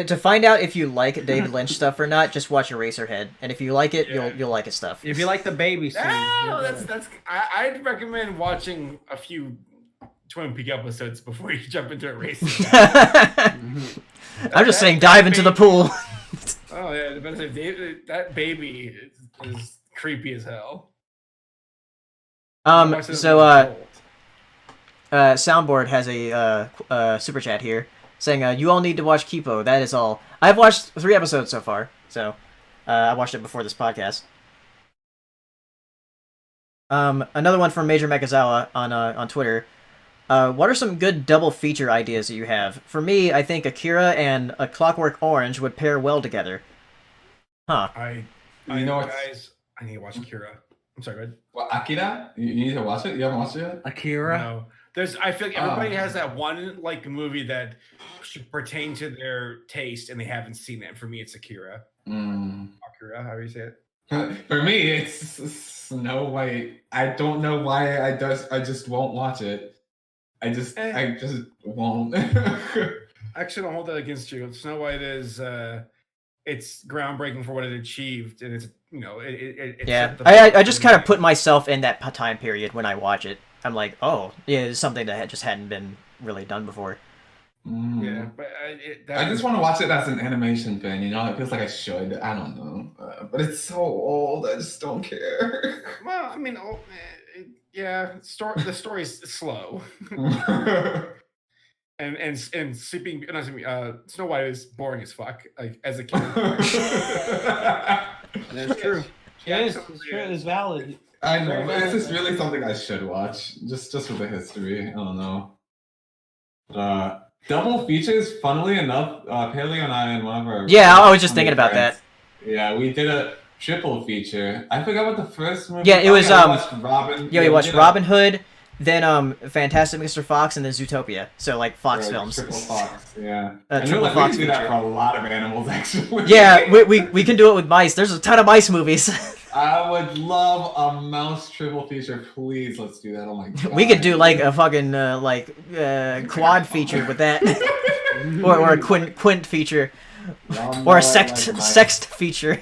To find out if you like David Lynch stuff or not, just watch Eraserhead, and if you like it, you'll like his stuff. If you like the baby scene, I'd recommend watching a few Twin Peaks episodes before you jump into a race. I'm just saying, dive into the pool. Oh yeah, that baby is creepy as hell. Soundboard has a super chat here saying, you all need to watch Kipo. That is all. I've watched 3 episodes so far, so I watched it before this podcast. Another one from Major Mekazawa on Twitter. What are some good double feature ideas that you have? For me, I think Akira and A Clockwork Orange would pair well together. Huh. I You know what? guys, I need to watch Akira. I'm sorry, Red. Well, Akira? You need to watch it? You haven't watched it yet? Akira. No. I feel like everybody has that one like movie that should pertain to their taste and they haven't seen it. And for me, it's Akira. Akira, how do you say it? For me, it's Snow White. I don't know why I just won't watch it. I just won't. Actually, don't hold that against you. Snow White is it's groundbreaking for what it achieved, and it's it Yeah, set the I just kind of put myself in that time period when I watch it. I'm like, oh, yeah, it's something that just hadn't been really done before. Yeah, but I just want to watch it as an animation fan. It feels like I should. I don't know, but it's so old. I just don't care. Well, I mean, yeah, the story's slow. and sleeping, Snow White is boring as fuck. Like as a kid. That's true. Yeah, It's true. It's valid. I know, but it's just really something I should watch, just for the history. I don't know. Double features, funnily enough, Paleo and I and one of our I was just thinking about that. Yeah, we did a triple feature. I forgot what the first movie. Yeah, it was we watched Robin. we watched Robin Hood, then Fantastic Mr. Fox, and then Zootopia. So like Fox films. Triple Fox, yeah. Triple we Fox can do that feature. for a lot of animals, actually. Yeah, we can do it with mice. There's a ton of mice movies. I would love a mouse triple feature. Please, let's do that. Oh my god. We could do like a fucking quad feature with that, or a quint feature, or a sext feature.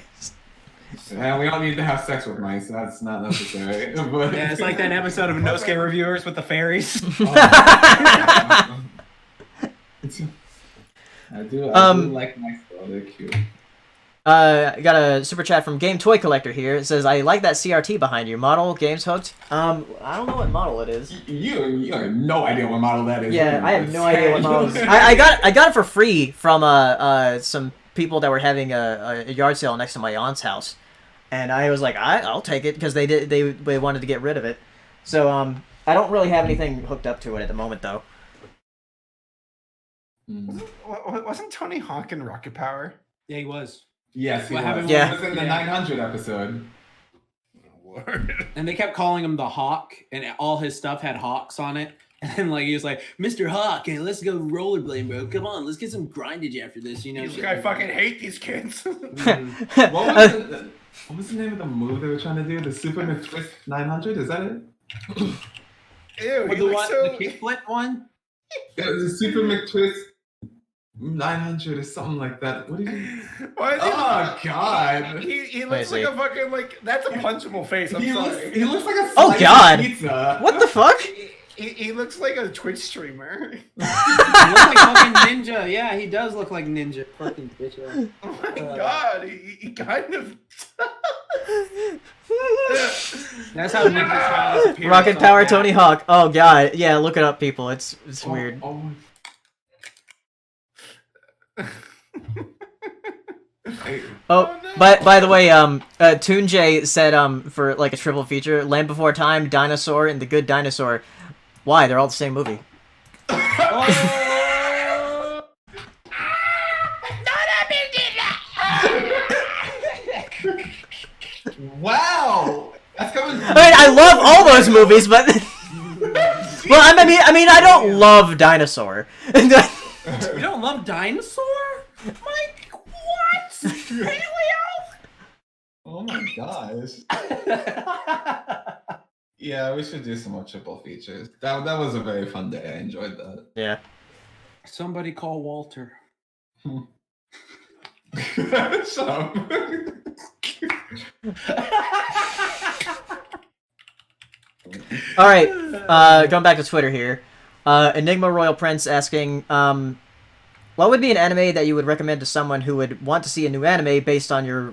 Yeah, we don't need to have sex with mice. That's not necessary. But... Yeah, it's like that episode of Nosuke Reviewers with the fairies. I do like mice though. They're cute. I got a super chat from Game Toy Collector here. It says, I like that CRT behind you. Model, games hooked. I don't know what model it is. You have no idea what model that is. Yeah, I have no idea what model it is. I got it for free from some people that were having a yard sale next to my aunt's house. And I was like, I'll take it because they wanted to get rid of it. So I don't really have anything hooked up to it at the moment though. Wasn't Tony Hawk in Rocket Power? Yeah, he was. Yes, he What was. happened He with- was in the 900 episode. Word. And they kept calling him the Hawk, and all his stuff had hawks on it. And like he was like, Mr. Hawk, hey, let's go rollerblading, bro. Come on, let's get some grindage after this, you know. I fucking hate these kids. What was the name of the move they were trying to do? The Super McTwist 900? Is that it? Ew, What, he looks so... the kickflip one? Yeah, the Super McTwist 900 or something like that. What did you? Why is Oh God! He Wait, looks like a fucking like that's a punchable face. I'm He sorry. looks like a Oh, slice of God. pizza. What the fuck? He looks like a Twitch streamer. He looks like fucking Ninja. Yeah, he does look like Ninja. Fucking bitch. Oh my god, he kind of. That's how Ninja styles appear. Rocket So Power bad. Tony Hawk. Oh god, yeah, look it up, people. It's weird. Oh. Oh, by the way, Toon J said for like a triple feature, Land Before Time, Dinosaur, and The Good Dinosaur. Why? They're all the same movie. Wow! That's coming. I mean, I love all those movies, but well, I mean, I don't love Dinosaur. You don't love Dinosaur? Mike, what? Really? Oh my gosh. Yeah, we should do some more triple features. That was a very fun day. I enjoyed that. Yeah. Somebody call Walter. Shut up. All right. Going back to Twitter here. Enigma Royal Prince asking, what would be an anime that you would recommend to someone who would want to see a new anime based on your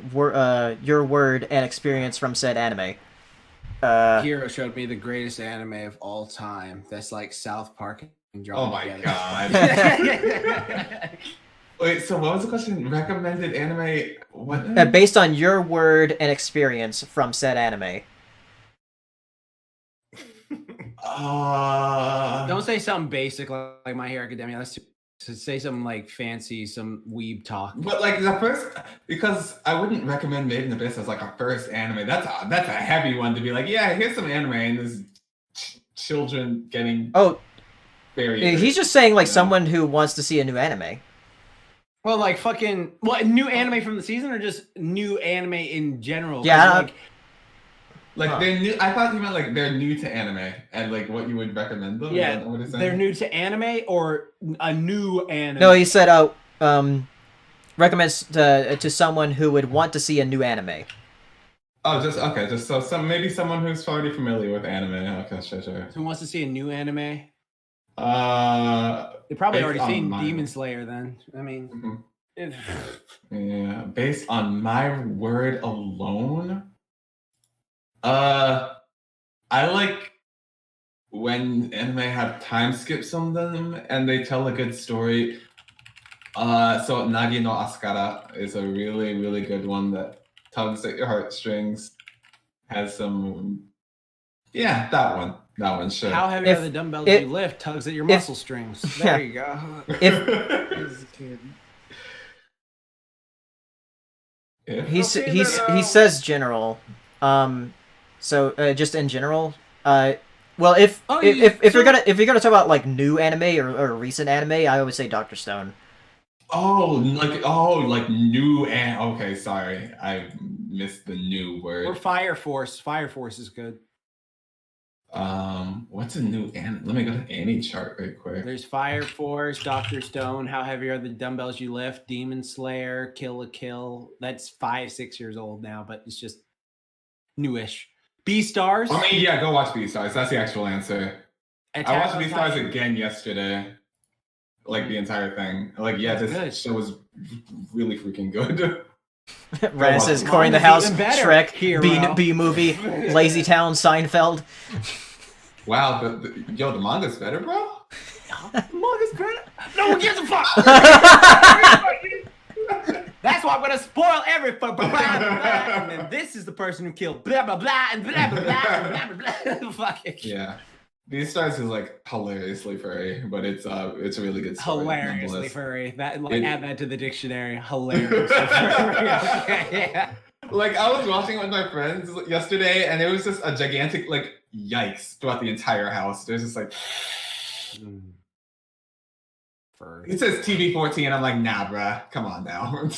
word and experience from said anime? Hero showed me the greatest anime of all time. That's like South Park and Oh drawn my together. god. Wait, so what was the question? Recommended anime? What? Based on your word and experience from said anime. Don't say something basic like My Hero Academia. Let's say something like fancy, some weeb talk. But like the first, because I wouldn't recommend Made in Abyss as like a first anime. That's a heavy one to be like, yeah, here's some anime and there's children getting very. He's just saying like Yeah. someone who wants to see a new anime. Well, like fucking what new anime from the season or just new anime in general? Yeah. Like they're new. I thought you meant like they're new to anime and like what you would recommend them. Yeah, Is that what it's saying? they're new to anime or a new anime. No, he said recommends to someone who would want to see a new anime. Oh, just okay. Just so maybe someone who's already familiar with anime. Okay, sure. Who wants to see a new anime? They Based probably already on seen mine. Demon Slayer. Then I mean, Yeah, based on my word alone. I like when anime have time skips on them and they tell a good story. So Nagi no Asukara is a really, really good one that tugs at your heartstrings. Has some, yeah, that one, sure. how heavy are the dumbbells you lift? Tugs at your muscle strings. There you go. He says general. So just in general. Well, if you're gonna talk about like new anime or recent anime, I would say Dr. Stone. like new and okay, sorry, I missed the new word. Or Fire Force. Fire Force is good. What's a new and let me go to any chart right quick. There's Fire Force, Dr. Stone, How Heavy Are the Dumbbells You Lift, Demon Slayer, Kill la Kill. That's 5-6 years old now, but it's just newish. Beastars. I mean, yeah, go watch Beastars. That's the actual answer. I watched on Beastars Titan. again yesterday. Like the entire thing. Like, yeah, That's this show was really freaking good. Raz says Manga's Corey in the House, even better, Shrek, hero. B movie, Lazy Town, Seinfeld. Wow, yo, the manga's better, bro. Manga's better. No one gives a fuck. That's why I'm gonna spoil everything. And then this is the person who killed blah blah blah and blah blah blah and blah blah blah. Fuck it. Yeah. Beastars is like hilariously furry, but it's a really good story. Hilariously nonetheless. furry. That It- add that to the dictionary. Hilariously furry. Yeah. Like I was watching it with my friends yesterday, and it was just a gigantic like yikes throughout the entire house. There's just like Furry. it says TV-14, and I'm like, nah, bruh, come on now.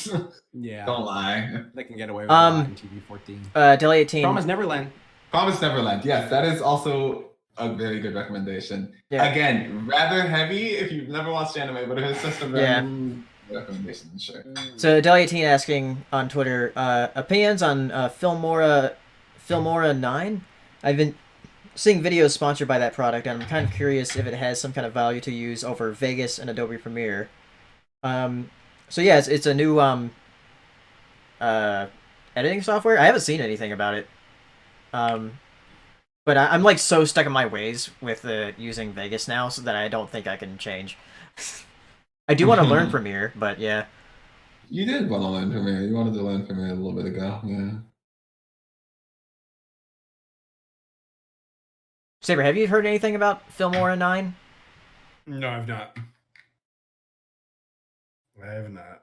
Yeah. Don't lie. They can get away with a lot in TV-14. Deli 18. Promise Neverland. Promise Neverland. Yes, that is also a very good recommendation. Yeah. Again, rather heavy if you've never watched anime, but if it's just a random recommendation, sure. So Deli 18 asking on Twitter, opinions on Filmora 9? I've been seeing videos sponsored by that product, and I'm kind of curious if it has some kind of value to use over Vegas and Adobe Premiere. So yeah, it's a new editing software. I haven't seen anything about it. But I'm like so stuck in my ways with using Vegas now, so that I don't think I can change. I do want to learn Premiere, but yeah. You did want to learn Premiere. You wanted to learn Premiere a little bit ago, yeah. Saber, have you heard anything about Filmora 9? No, I've not. I have not.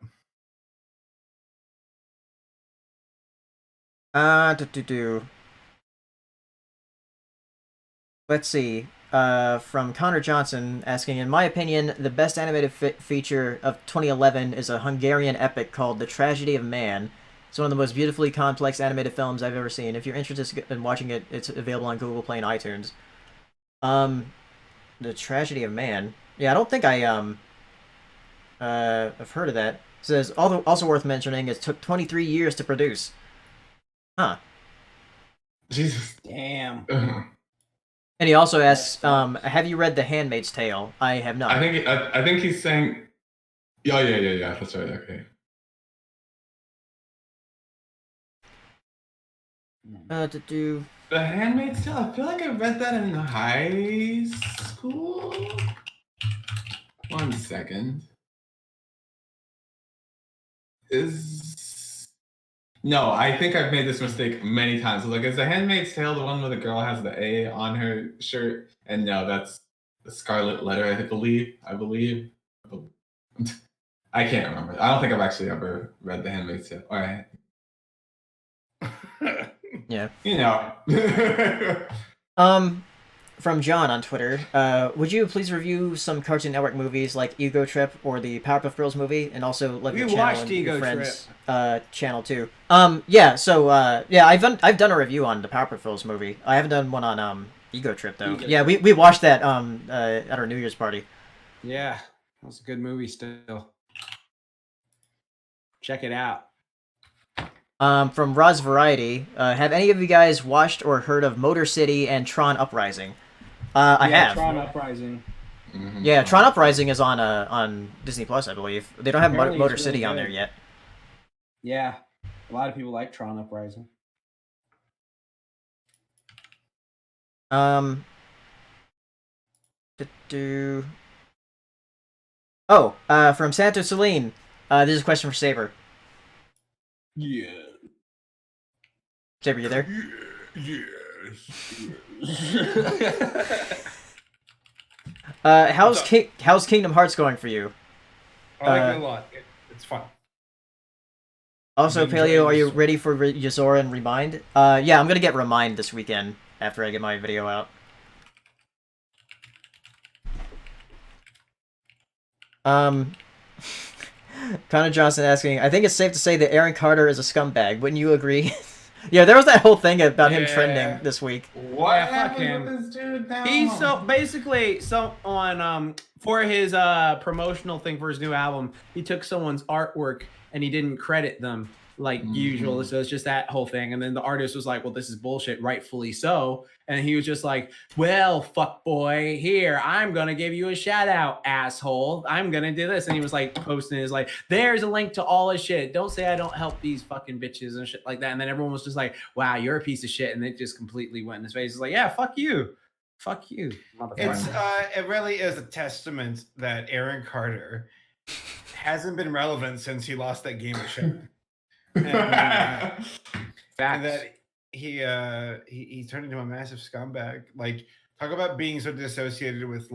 Let's see. From Connor Johnson asking, in my opinion, the best animated feature of 2011 is a Hungarian epic called The Tragedy of Man. It's one of the most beautifully complex animated films I've ever seen. If you're interested in watching it, it's available on Google Play and iTunes. The Tragedy of Man. Yeah, I don't think I've heard of that. It says, also worth mentioning, it took 23 years to produce. Huh. Jesus. Damn. And he also asks, have you read The Handmaid's Tale? I have not. I think he's saying, yeah. That's right. Okay. The Handmaid's Tale. I feel like I read that in high school. 1 second. No, I think I've made this mistake many times. Like, is The Handmaid's Tale the one where the girl has the A on her shirt? And no, that's the Scarlet Letter, I believe. I can't remember. I don't think I've actually ever read The Handmaid's Tale. All right. Yeah. You know. From John on Twitter, would you please review some Cartoon Network movies like Ego Trip or the Powerpuff Girls movie, and also let your channel and your friends channel too. Yeah. So I've done a review on the Powerpuff Girls movie. I haven't done one on Ego Trip though. We watched that at our New Year's party. Yeah, that was a good movie. Still, check it out. From Rod's Variety, have any of you guys watched or heard of Motor City and Tron Uprising? I have. Tron Uprising. Mm-hmm. Yeah, Tron Uprising is on Disney Plus, I believe. They don't have Apparently Motor it's City really on there good. yet. Yeah, a lot of people like Tron Uprising. From Santo Celine, this is a question for Saber. Yeah. Saber, you there? Yes. How's Kingdom Hearts going for you? I like it a lot. It's fun. Also, I'm enjoying Paleo, are you this. ready for Yozora and Remind? Yeah, I'm gonna get Remind this weekend after I get my video out. Connor Johnson asking, I think it's safe to say that Aaron Carter is a scumbag. Wouldn't you agree? Yeah, there was that whole thing about him trending this week. What Yeah, fuck happened him. with this dude now? He's so on for his promotional thing for his new album, he took someone's artwork and he didn't credit them. like usual. So it's just that whole thing. And then the artist was like, well, this is bullshit, rightfully so. And he was just like, well, fuck boy, here, I'm gonna give you a shout out, asshole. I'm gonna do this. And he was like posting his like, there's a link to all his shit. Don't say I don't help these fucking bitches and shit like that. And then everyone was just like, wow, you're a piece of shit. And it just completely went in his face. It's like, yeah, fuck you. Fuck you. It's it really is a testament that Aaron Carter hasn't been relevant since he lost that game of show. And that he turned into a massive scumbag. Like, talk about being so disassociated with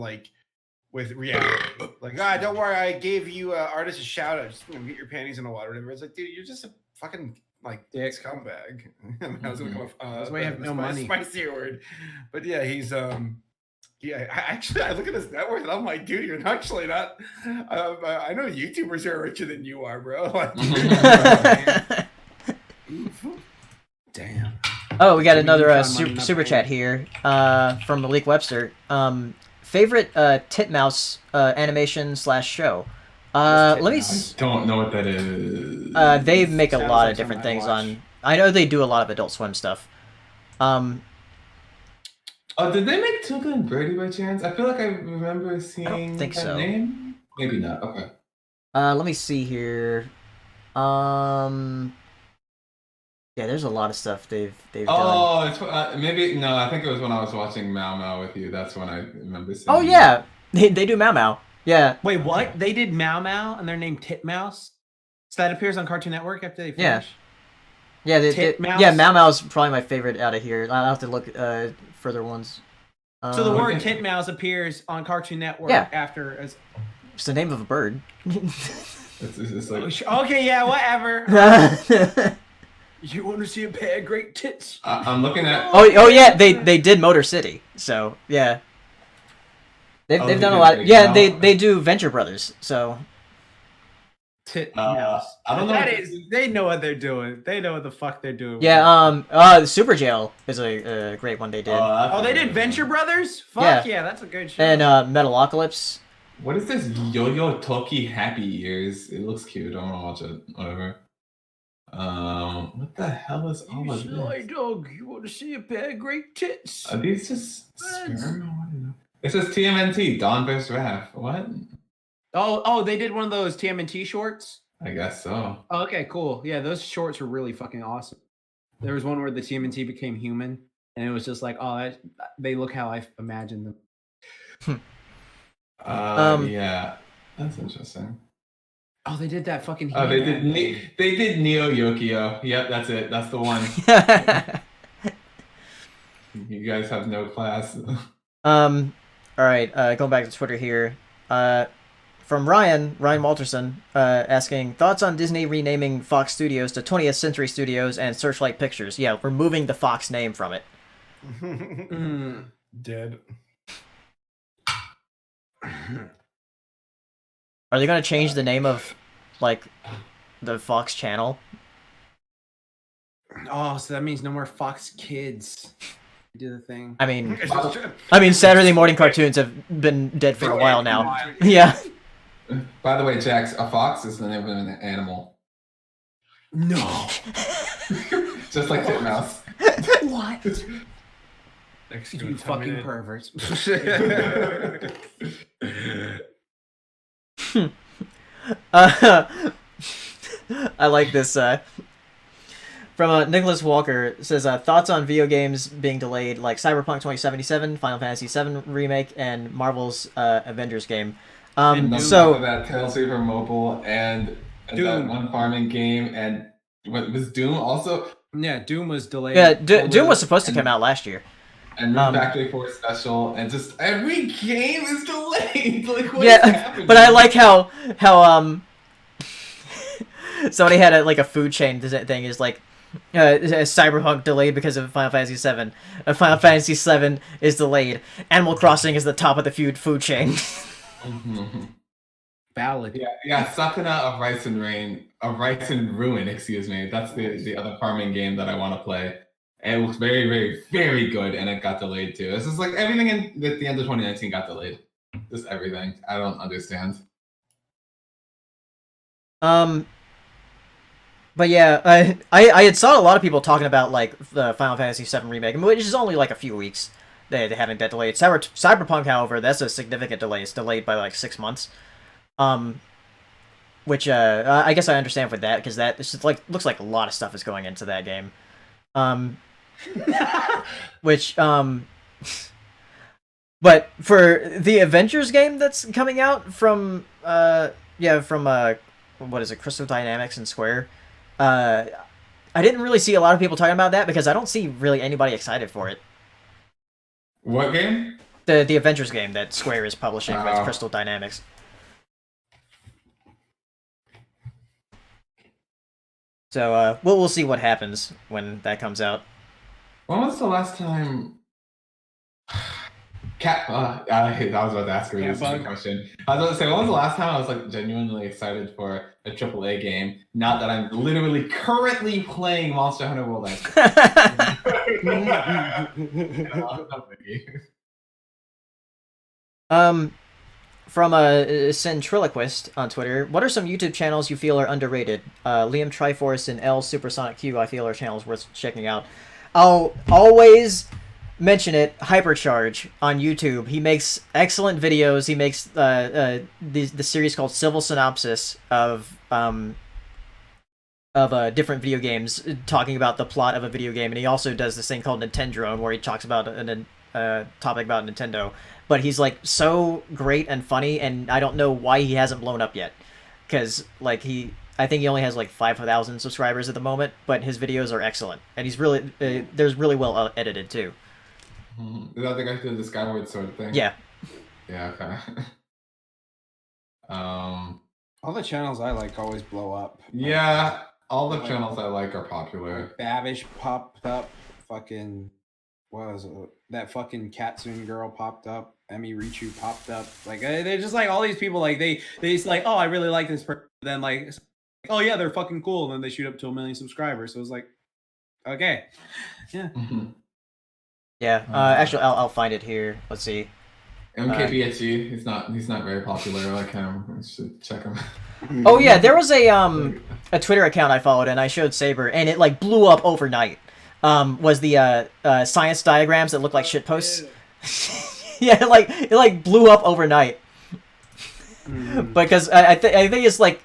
reality. Like, don't worry, I gave you artist a shout out. Just get your panties in the water. Whatever. It's like, dude, you're just a fucking like dick scumbag. I was gonna come up. That's why you have no money. Spicier word, but yeah, he's I look at his net worth and I'm like, dude, you're actually not. I know YouTubers who are richer than you are, bro. Like, damn. Oh, we got another super chat here from Malik Webster. Favorite Titmouse animation / show. Let me. Don't know what that is. They make a lot of different things on. I know they do a lot of Adult Swim stuff. Oh, did they make Tuca and Birdie by chance? I feel like I remember seeing I don't think that so. name. Maybe not. Okay. Let me see here. Yeah, there's a lot of stuff they've done. Oh, it's maybe no. I think it was when I was watching Mau Mau with you. That's when I remember seeing. Oh yeah, they do Mau Mau. Yeah. Wait, what? They did Mau Mau and they're named Titmouse? So that appears on Cartoon Network after they finish? Yeah. Titmouse? Yeah, Mau Mau's probably my favorite out of here. I'll have to look further ones. So the word Titmouse appears on Cartoon Network after as it's the name of a bird. It's like okay, yeah, whatever. You want to see a pair of great tits? I'm looking at. Oh yeah, they did Motor City. So yeah. They've done a lot. Yeah, they do Venture Brothers. So Titmouse. I don't know. They know what they're doing. They know what the fuck they're doing. Yeah. Super Jail is a great one they did. They did Venture Brothers. Fuck yeah, that's a good show. And Metalocalypse. What is this Yo-Yo Toki Happy Ears? It looks cute. I want to watch it. Whatever. What the hell is all of this? Dog, you want to see a pair of great tits? Are these just sperm? It says TMNT, Dawn vs. Raph. What? Oh, they did one of those TMNT shorts? I guess so. Oh, okay, cool. Yeah, those shorts were really fucking awesome. There was one where the TMNT became human, and it was just like, they look how I imagined them. Yeah, that's interesting. Oh, they did that fucking. Oh, they did Neo Yokio. Yep, that's it. That's the one. You guys have no class. All right. Going back to Twitter here. From Ryan Walterson, asking thoughts on Disney renaming Fox Studios to 20th Century Studios and Searchlight Pictures. Yeah, removing the Fox name from it. Dead. Are they going to change the name of, like, the Fox channel? Oh, so that means no more Fox Kids. Do the thing. I mean, Saturday morning cartoons have been dead for a while now. Yeah. By the way, Jax, a fox is the name of an animal. No. Just like Titmouse. What? You fucking perverts. I like this. From Nicholas Walker, it says thoughts on video games being delayed, like Cyberpunk 2077, Final Fantasy VII remake, and Marvel's Avengers game. So that Tales for Mobile and that one farming game, and what was Doom also? Yeah, Doom was delayed. Yeah, Doom was supposed to come out last year. And Moon Factory 4 special, and just every game is delayed. Like, what is happening? But I like how somebody had a food chain thing is like Cyberpunk delayed because of Final Fantasy VII. Final Fantasy VII is delayed. Animal Crossing is the top of the food chain. Valid. Yeah. Sakuna of Rice and Ruin. Excuse me. That's the other farming game that I want to play. And it looks very, very, very good, and it got delayed too. It's just like everything at the end of 2019 got delayed. Just everything. I don't understand. But yeah, I had saw a lot of people talking about like the Final Fantasy VII remake, which is only like a few weeks. They haven't that delayed. Cyberpunk, however, that's a significant delay. It's delayed by like 6 months. Which I guess I understand with that because that it's just like looks like a lot of stuff is going into that game. Which but for the Avengers game that's coming out from what is it, Crystal Dynamics and Square. I didn't really see a lot of people talking about that because I don't see really anybody excited for it. What game? The Avengers game that Square is publishing with Crystal Dynamics. So we'll see what happens when that comes out. When was the last time? I was about to ask you this question. I was about to say, when was the last time I was like genuinely excited for a AAA game? Not that I'm literally currently playing Monster Hunter World Ice. From a Centriloquist on Twitter, what are some YouTube channels you feel are underrated? Liam Triforce and L Supersonic Q I feel are channels worth checking out. I'll always mention it. Hypercharge on YouTube. He makes excellent videos. He makes the series called Civil Synopsis of different video games, talking about the plot of a video game, and he also does this thing called Nintendrone, where he talks about a topic about Nintendo. But he's like so great and funny, and I don't know why he hasn't blown up yet, because like I think he only has like 5,000 subscribers at the moment, but his videos are excellent, and he's really there's really well edited too. Is that the guy who did the Skyward Sword thing? Yeah. Yeah. Okay. All the channels I like always blow up. Yeah, all the channels I like are popular. Babish popped up. Fucking what was it? That fucking Katsune girl popped up. Emi Richu popped up. Like they're just like all these people. Like they just like, oh, I really like this person. Then like, oh yeah, they're fucking cool. And then they shoot up to 1 million subscribers. So it's like, okay, yeah. Yeah. Actually, I'll find it here. Let's see. MKBHG. He's not very popular. I like him. I should check him. Oh yeah, there was a Twitter account I followed, and I showed Saber, and it like blew up overnight. Was the science diagrams that look like shit posts? Yeah, it like blew up overnight. Because I think it's like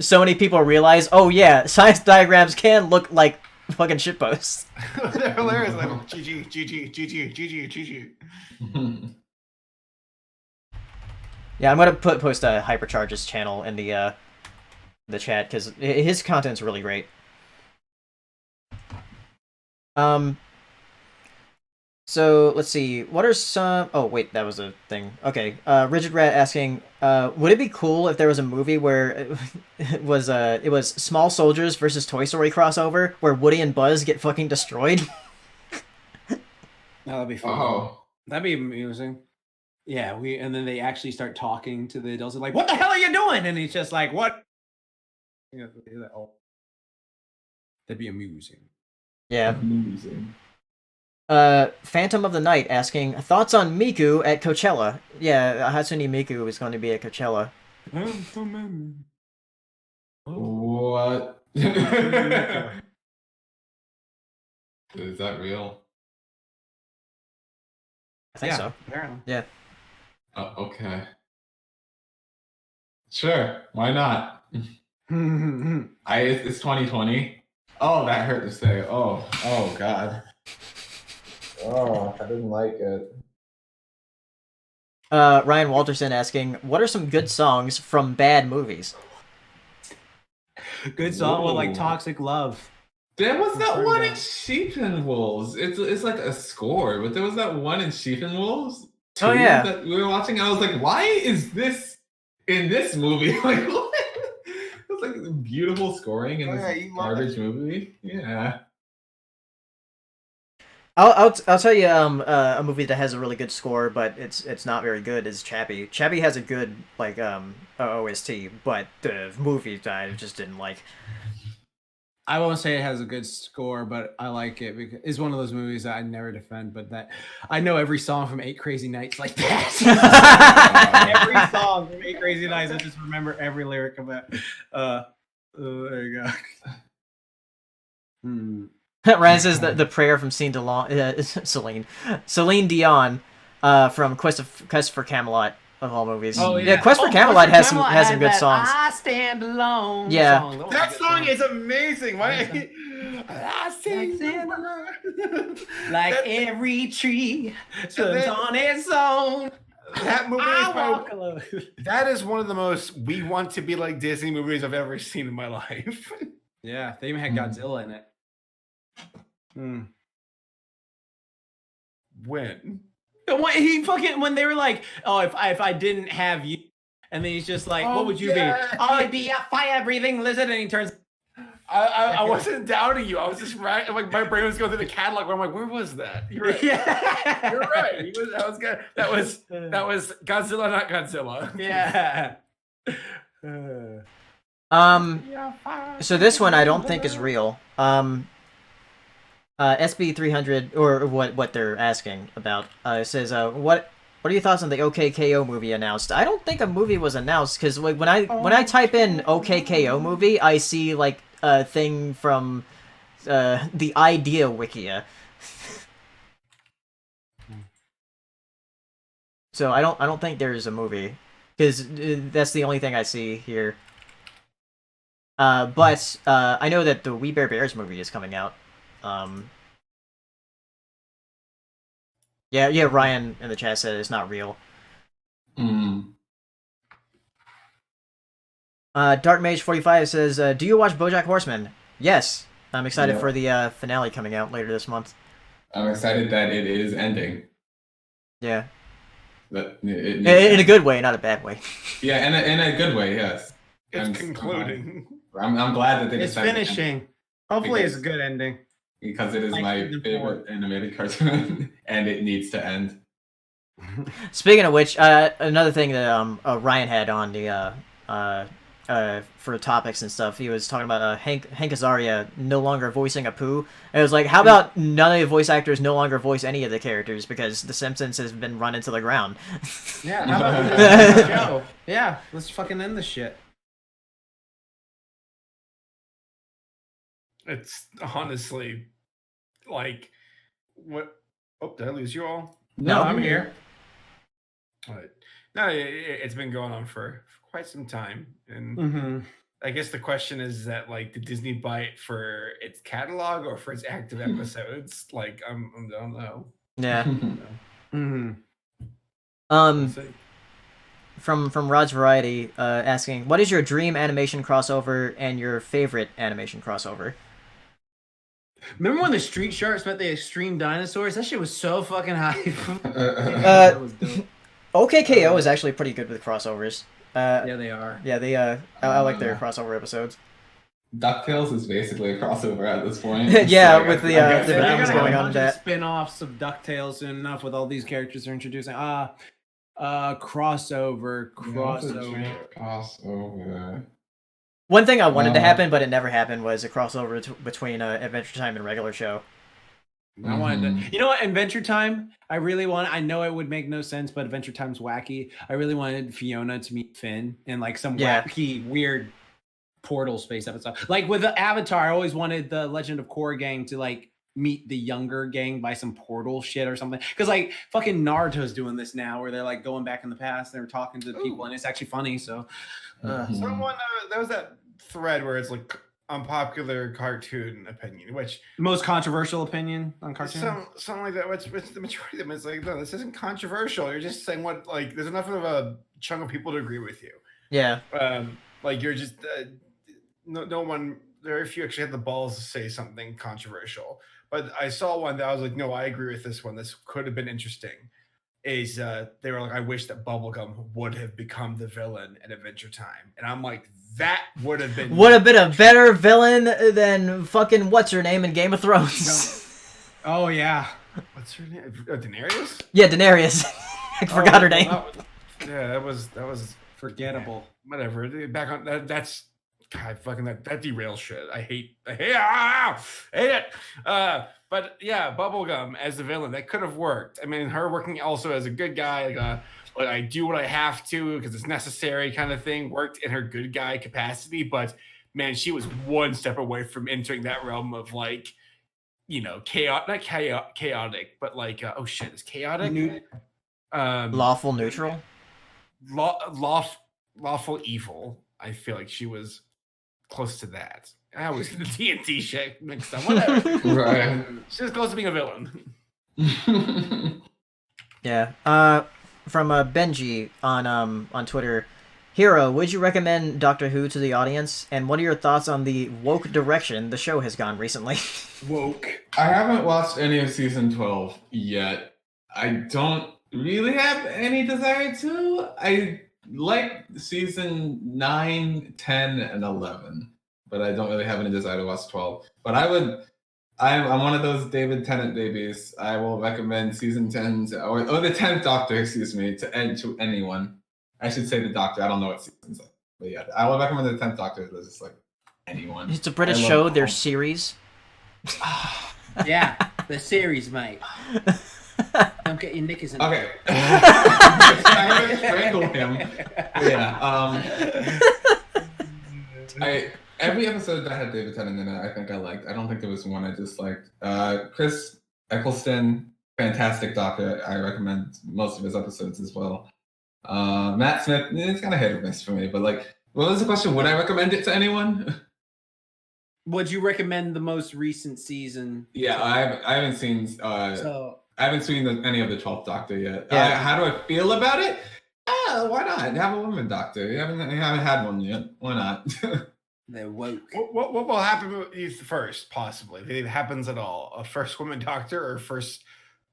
so many people realize, oh yeah, science diagrams can look like fucking shit posts. They're hilarious. Like GG. Yeah, I'm gonna post a Hypercharge's channel in the chat because his content's really great. So let's see. What are some? Oh wait, that was a thing. Okay. Rigid Rat asking, would it be cool if there was a movie where it was Small Soldiers versus Toy Story crossover where Woody and Buzz get fucking destroyed? No, that'd be fun. Oh, that'd be amusing. Yeah, and then they actually start talking to the adults and like, what the hell are you doing? And he's just like, what? Yeah, that'd be amusing. Yeah. Amusing. Phantom of the Night asking, thoughts on Miku at Coachella? Yeah, Hatsune Miku is going to be at Coachella. What? Is that real? I think so. Apparently. Yeah. Okay. Sure. Why not? It's 2020. Oh, that hurt to say. Oh God. Oh, I didn't like it. Ryan Walterson asking, what are some good songs from bad movies? Good song with like Toxic Love. There was that one in Sheep and Wolves. It's like a score, but there was that one in Sheep and Wolves too, oh yeah, that we were watching. And I was like, why is this in this movie? Like, what? It was like beautiful scoring in this garbage movie. Yeah. I'll tell you a movie that has a really good score, but it's not very good is Chappie. Chappie has a good like OST, but the movie I just didn't like. I won't say it has a good score, but I like it because it's one of those movies that I never defend, but that I know every song from 8 Crazy Nights like that. Every song from 8 Crazy Nights, I just remember every lyric of it. There you go. Ryan says the prayer from Celine Dion from Quest for Camelot of all movies. Oh yeah, Quest for Camelot has some good songs. I Stand Alone. Yeah. Song. That song is amazing. Why? I stand alone. Like every tree stands on its own. That movie I walk alone. That is one of the most we want to be like Disney movies I've ever seen in my life. Yeah, they even had Godzilla in it. When When they were like, oh, if I didn't have you, and then he's just like, what would you be? I'd be a fire-breathing lizard, and he turns. I wasn't doubting you. I was just right. Like my brain was going through the catalog. Where I'm like, where was that? You're right. Yeah. You're right. That was good. That was Godzilla, not Godzilla. Yeah. So this one I don't think is real. SB300 or what they're asking about says what are your thoughts on the OKKO movie announced? I don't think a movie was announced because when I type in OKKO movie, I see like a thing from the Idea Wikia. So I don't think there's a movie because that's the only thing I see here. But I know that the We Bare Bears movie is coming out. Yeah, Ryan in the chat said it's not real. Dark Mage 45 says, do you watch BoJack Horseman? Yes. I'm excited for the finale coming out later this month. I'm excited that it is ending. Yeah. That in a good way, not a bad way. Yeah, in a good way, yes. It's concluding. I'm glad that they It's finishing. Hopefully it's a good ending. Because it is my favorite animated cartoon, and it needs to end. Speaking of which, another thing that Ryan had on the for topics and stuff, he was talking about Hank Azaria no longer voicing Apu. And it was like, how about none of the voice actors no longer voice any of the characters because The Simpsons has been run into the ground. Yeah, how about the show? Yeah, let's fucking end this shit. It's honestly like what? Oh, did I lose you all? No, I'm here. But no, it's been going on for quite some time, and I guess the question is that like, did Disney buy it for its catalog or for its active episodes? Like, I don't know. Yeah. We'll see. From Rod's Variety, asking, what is your dream animation crossover and your favorite animation crossover? Remember when the Street Sharks met the Extreme Dinosaurs? That shit was so fucking hype. That was dope. OKKO is actually pretty good with crossovers. Yeah, they are. Yeah, I like their crossover episodes. DuckTales is basically a crossover at this point. Yeah, like, with the things going on in that. Spin-offs of DuckTales soon enough with all these characters they're introducing. Crossover. One thing I wanted to happen, but it never happened, was a crossover between Adventure Time and regular show. I wanted to, you know what, Adventure Time, I know it would make no sense, but Adventure Time's wacky. I really wanted Fiona to meet Finn in like some wacky, weird portal space episode. Like with the Avatar, I always wanted the Legend of Korra gang to like meet the younger gang by some portal shit or something. Because like fucking Naruto's doing this now where they're like going back in the past, they're talking to the people, and it's actually funny. So someone there was that thread where it's like unpopular cartoon opinion, which most controversial opinion on cartoon, something like that. Which the majority of them is like, no, this isn't controversial. You're just saying what, like, there's enough of a chunk of people to agree with you. Yeah. Like you're just no one. Very few actually had the balls to say something controversial. But I saw one that I was like, no, I agree with this one. This could have been interesting. Is they were like, I wish that Bubblegum would have become the villain at Adventure Time, and I'm like, that would have been a better villain than fucking what's her name in Game of Thrones. Oh yeah, what's her name? Daenerys? Yeah, Daenerys. I forgot her name. That was forgettable. Yeah, whatever. Back on that. That's God. Fucking that derails shit. I hate it. But yeah, Bubblegum as the villain, that could have worked. I mean, her working also as a good guy, like I do what I have to because it's necessary kind of thing, worked in her good guy capacity. But man, she was one step away from entering that realm of like, chaotic, not chaotic, but like, oh shit, is chaotic? Lawful neutral? Lawful evil. I feel like she was close to that. I always get the TNT shit mixed up. Whatever. Right. She was close to being a villain. Yeah. From Benji on Twitter, Hero, would you recommend Doctor Who to the audience? And what are your thoughts on the woke direction the show has gone recently? Woke. I haven't watched any of season 12 yet. I don't really have any desire to. I like season 9, 10, and 11, but I don't really have any desire to watch 12. But I'm one of those David Tennant babies. I will recommend season 10 or the 10th Doctor, to anyone. I should say the Doctor. I don't know what season's like. But yeah, I will recommend the 10th Doctor to just like anyone. It's a British show, their series. Yeah, the series, mate. Don't get your knickers in. Okay. I'm gonna strangle him. Yeah. Every episode that had David Tennant in it, I think I liked. I don't think there was one I disliked. Chris Eccleston, fantastic Doctor. I recommend most of his episodes as well. Matt Smith, it's kind of hit or miss for me, but like, what was the question? Would I recommend it to anyone? Would you recommend the most recent season? Yeah, I haven't seen. I haven't seen any of the 12th Doctor yet. Yeah. How do I feel about it? Why not? Have a woman Doctor. You haven't had one yet. Why not? They're woke. What will happen with you first, possibly, if it happens at all? A first woman Doctor or first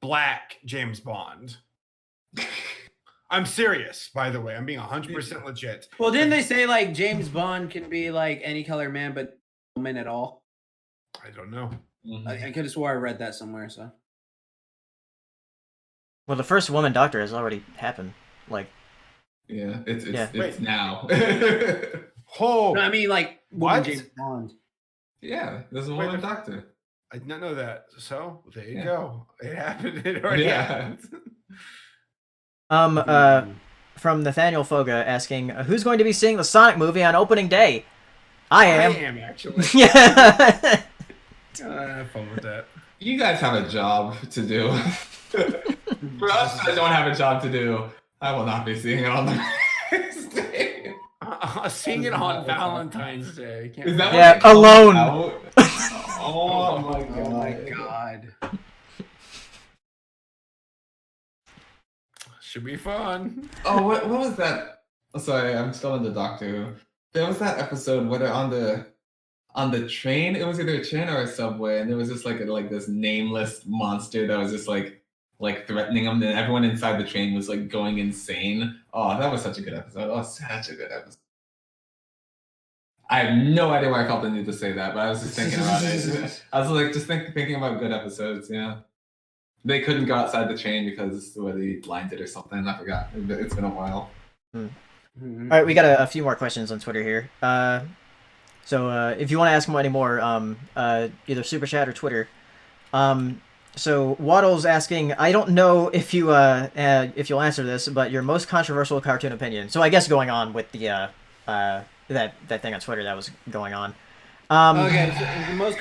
black James Bond? I'm serious, by the way. I'm being 100% legit. Well, didn't they say like James Bond can be like any color man, but no woman at all? I don't know. Mm-hmm. I could have swore I read that somewhere. So. Well, the first woman Doctor has already happened. Like, yeah, it's Wait. now. Oh, No, I mean like woman What? James Bond. Yeah, there's a woman Doctor. I did not know that. So there you Yeah. go. It happened. It already happened. From Nathaniel Foga asking, who's going to be seeing the Sonic movie on opening day? I am. I am actually. Yeah. Have fun with that. You guys have a job to do. For us that don't have a job to do, I will not be seeing it on the next day. Seeing it on Valentine's Day. Can't Is that Yeah, what it comes alone. out? Oh my god. Oh my god. Should be fun. Oh, what was that? Oh, sorry, I'm still in the Doctor Who. There was that episode where they're on the train. It was either a train or a subway, and there was just like this nameless monster that was just like threatening them, and everyone inside the train was like going insane. Oh, that was such a good episode. Oh, such a good episode. I have no idea why I felt the need to say that, but I was just thinking about it. I was like just thinking about good episodes. Yeah, they couldn't go outside the train because where they blinded or something. I forgot. It's been a while. All right, we got a few more questions on Twitter here. So if you want to ask any more, either Super Chat or Twitter. So Waddle's asking, I don't know if you'll answer this, but your most controversial cartoon opinion. So I guess going on with the that thing on Twitter that was going on. Okay, so the most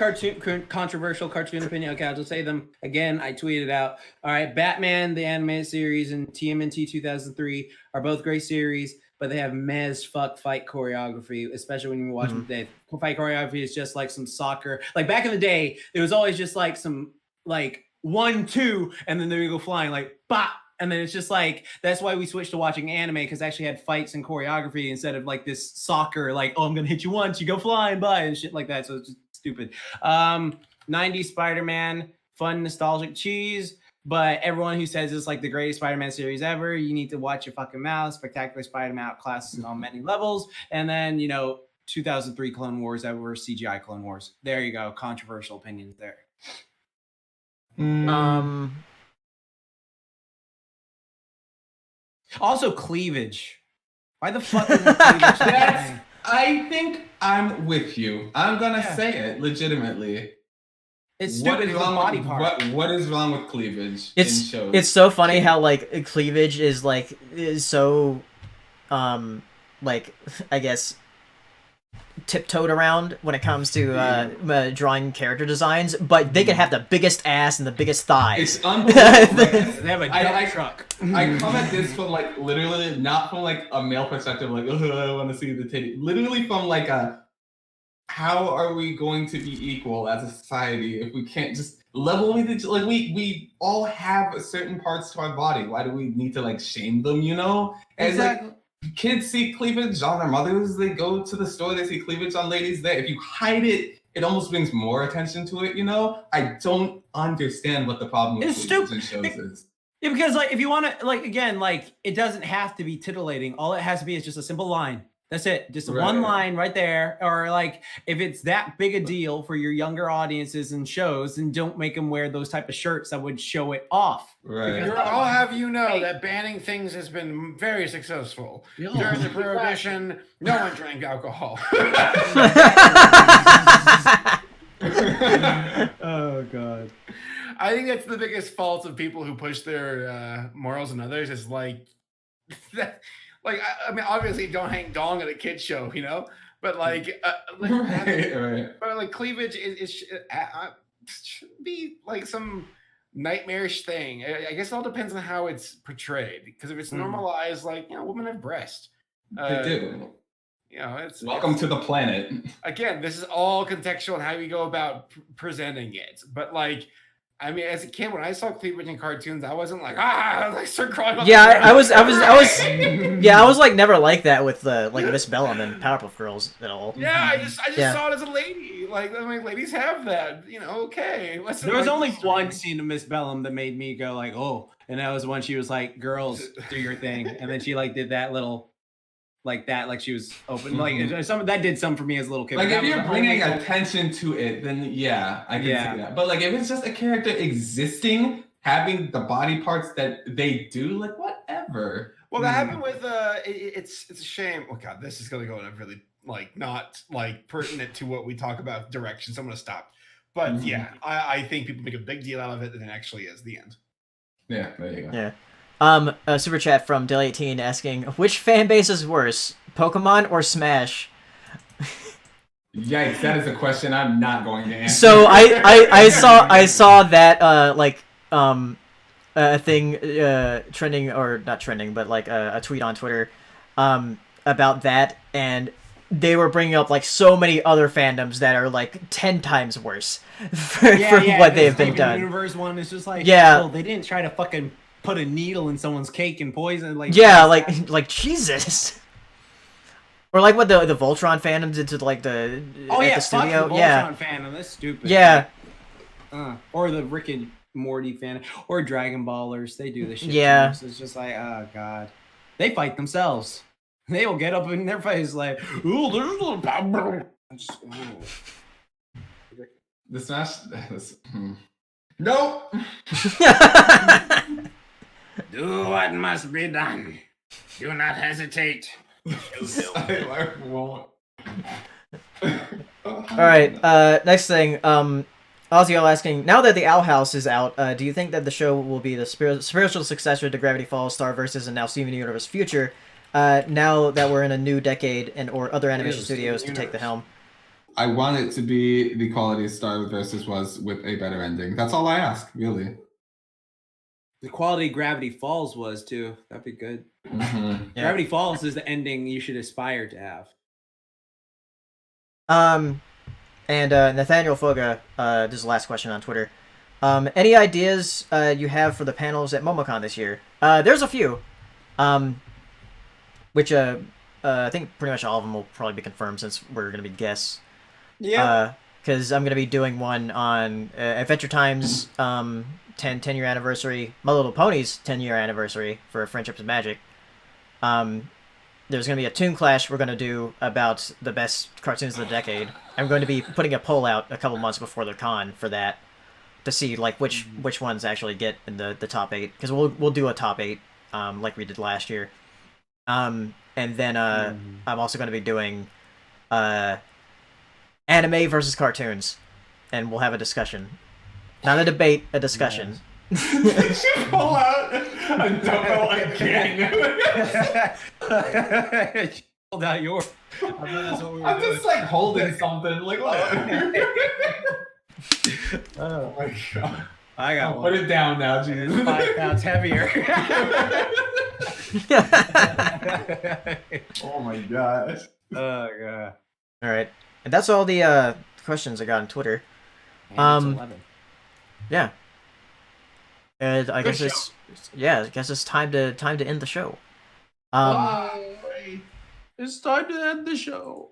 controversial cartoon opinion. Okay, I'll just say them again. I tweeted out. All right, Batman the animated series and TMNT 2003 are both great series, but they have meh as fuck fight choreography, especially when you watch them today. Fight choreography is just like some soccer. Like back in the day, it was always just like some like 1-2, and then they go flying like bop. And then it's just like, that's why we switched to watching anime, because it actually had fights and choreography instead of like this soccer, like, oh, I'm going to hit you once, you go flying by and shit like that. So it's just stupid. 90s Spider-Man, fun, nostalgic cheese. But everyone who says it's like the greatest Spider-Man series ever, you need to watch your fucking mouth. Spectacular Spider-Man outclasses on many levels. And then, 2003 Clone Wars that were CGI Clone Wars. There you go. Controversial opinions there. Also, cleavage. Why the fuck is cleavage? I think I'm with you. I'm gonna say it legitimately. It's stupid. It's a body part. What is wrong with cleavage in shows? It's so funny how like cleavage is so, like I guess tiptoed around when it comes to drawing character designs, but they can have the biggest ass and the biggest thighs. It's unbelievable. They have a dump truck. I come at this from like literally not from like a male perspective, like I want to see the titty. Literally from like how are we going to be equal as a society if we can't just level with each? Like we all have certain parts to our body. Why do we need to like shame them? You know, and Exactly. like kids see cleavage on their mothers. They go to the store, they see cleavage on ladies there. If you hide it, it almost brings more attention to it. You know, I don't understand what the problem with It's cleavage stupid. in shows is. Yeah, because like if you want to, like again, like it doesn't have to be titillating. All it has to be is just a simple line. That's it. Just one line right there. Or like if it's that big a deal for your younger audiences and shows, then don't make them wear those type of shirts that would show it off. Right. I'll have you know that banning things has been very successful. During the Prohibition, no one drank alcohol. Oh God. I think that's the biggest fault of people who push their morals on others is like that. Like, I mean, obviously, don't hang dong at a kid show, you know. But like, right. But like, cleavage should be like some nightmarish thing. I guess it all depends on how it's portrayed. Because if it's normalized, like women have breasts. They do. You know, it's welcome to the planet. Again, this is all contextual and how you go about presenting it. But like, I mean, as a kid, when I saw cleavage in cartoons, I wasn't like, I was like, start crying. Yeah, I was like never like that with like Miss Bellum and Powerpuff Girls at all. Yeah, I just saw it as a lady. Like, I mean, ladies have that, okay. There was only one scene of Miss Bellum that made me go like, oh, and that was when she was like, girls, do your thing. And then she like did that little, like that, like she was open. Like that did some for me as a little kid. Like if you're bringing attention to it, then yeah, I can see that. But like if it's just a character existing, having the body parts that they do, like whatever. Well, that happened with it's a shame. Oh God, this is gonna go in a really like not like pertinent to what we talk about direction. So I'm gonna stop. But yeah, I think people make a big deal out of it than it actually is. The end. Yeah, there you go. Yeah. A super chat from Deli18 asking, which fan base is worse, Pokemon or Smash? Yikes, that is a question I'm not going to answer. So I saw that thing trending, or not trending, but like a tweet on Twitter about that, and they were bringing up like so many other fandoms that are like 10 times worse for what they've been done. The Universe one is just like, they didn't try to fucking put a needle in someone's cake and poison, like like Jesus. Or like what the Voltron fandom did to like the the studio. Fuck the Voltron fandom, that's stupid. Yeah. Or the Rick and Morty fan, or Dragon Ballers, they do this shit. Yeah. So it's just like, oh God, they fight themselves. They will get up in their face like, ooh, there's a little power. The Smash. Nope. Do what must be done. Do not hesitate. I won't. All right. Next thing. Ozzy asking, now that the Owl House is out, do you think that the show will be the spiritual successor to Gravity Falls, Starversus, and now Steven Universe Future? Now that we're in a new decade and or other animation studios to take the helm. I want it to be the quality Starversus was with a better ending. That's all I ask, really. The quality Gravity Falls was too. That'd be good. Mm-hmm. Yeah. Gravity Falls is the ending you should aspire to have. And Nathaniel Foga, this is the last question on Twitter. Any ideas you have for the panels at MomoCon this year? There's a few, which I think pretty much all of them will probably be confirmed since we're going to be guests. Yeah. Because I'm going to be doing one on Adventure Time's 10-year anniversary, My Little Pony's 10-year anniversary for Friendships and Magic. There's going to be a Toon Clash we're going to do about the best cartoons of the decade. I'm going to be putting a poll out a couple months before the con for that to see like which ones actually get in the top 8, because we'll do a top 8 like we did last year. And then I'm also going to be doing anime versus cartoons, and we'll have a discussion. Not a debate, a discussion. Did you pull out? I don't know again. pulled out yours. I thought that's what we were I'm doing. just like holding something. Like what? Oh, Oh my god. I got Put one. it down now, It's Jesus. 5 pounds heavier. Oh my gosh. Oh god. All right, and that's all the questions I got on Twitter. And it's 11. Yeah, and I Good guess it's time to end the show. It's time to end the show.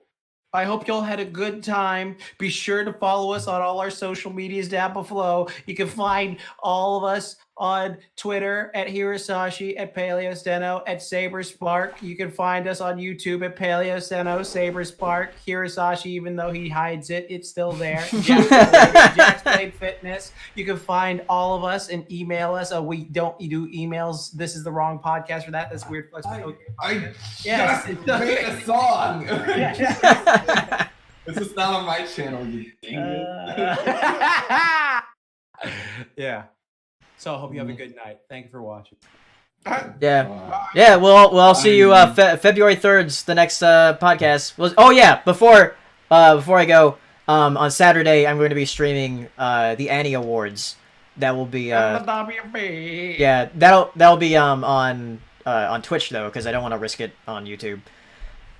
I hope y'all had a good time. Be sure to follow us on all our social medias down below. You can find all of us on Twitter at Hirasashi, at Paleosteno, at Saberspark. You can find us on YouTube at Paleosteno, Saberspark, Hirasashi, even though he hides it, it's still there. Jack's Played Fitness. You can find all of us and email us. We don't do emails. This is the wrong podcast for that. That's weird. I Yes, just it does. made a song. This is not on my channel, you dingus. Yeah. So I hope you have a good night. Thank you for watching. Yeah. We'll see you February 3rd's the next podcast. Before I go, on Saturday I'm going to be streaming the Annie Awards. That will be that'll be on Twitch though, because I don't want to risk it on YouTube.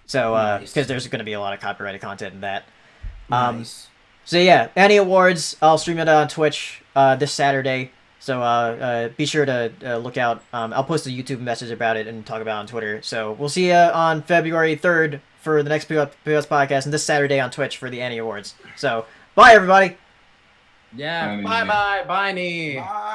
So because there's going to be a lot of copyrighted content in that. Nice. So yeah, Annie Awards. I'll stream it on Twitch this Saturday. So be sure to look out. I'll post a YouTube message about it and talk about it on Twitter. So we'll see you on February 3rd for the next POS Podcast, and this Saturday on Twitch for the Annie Awards. So bye everybody. Yeah. Bye. Bye. Bye. Bye.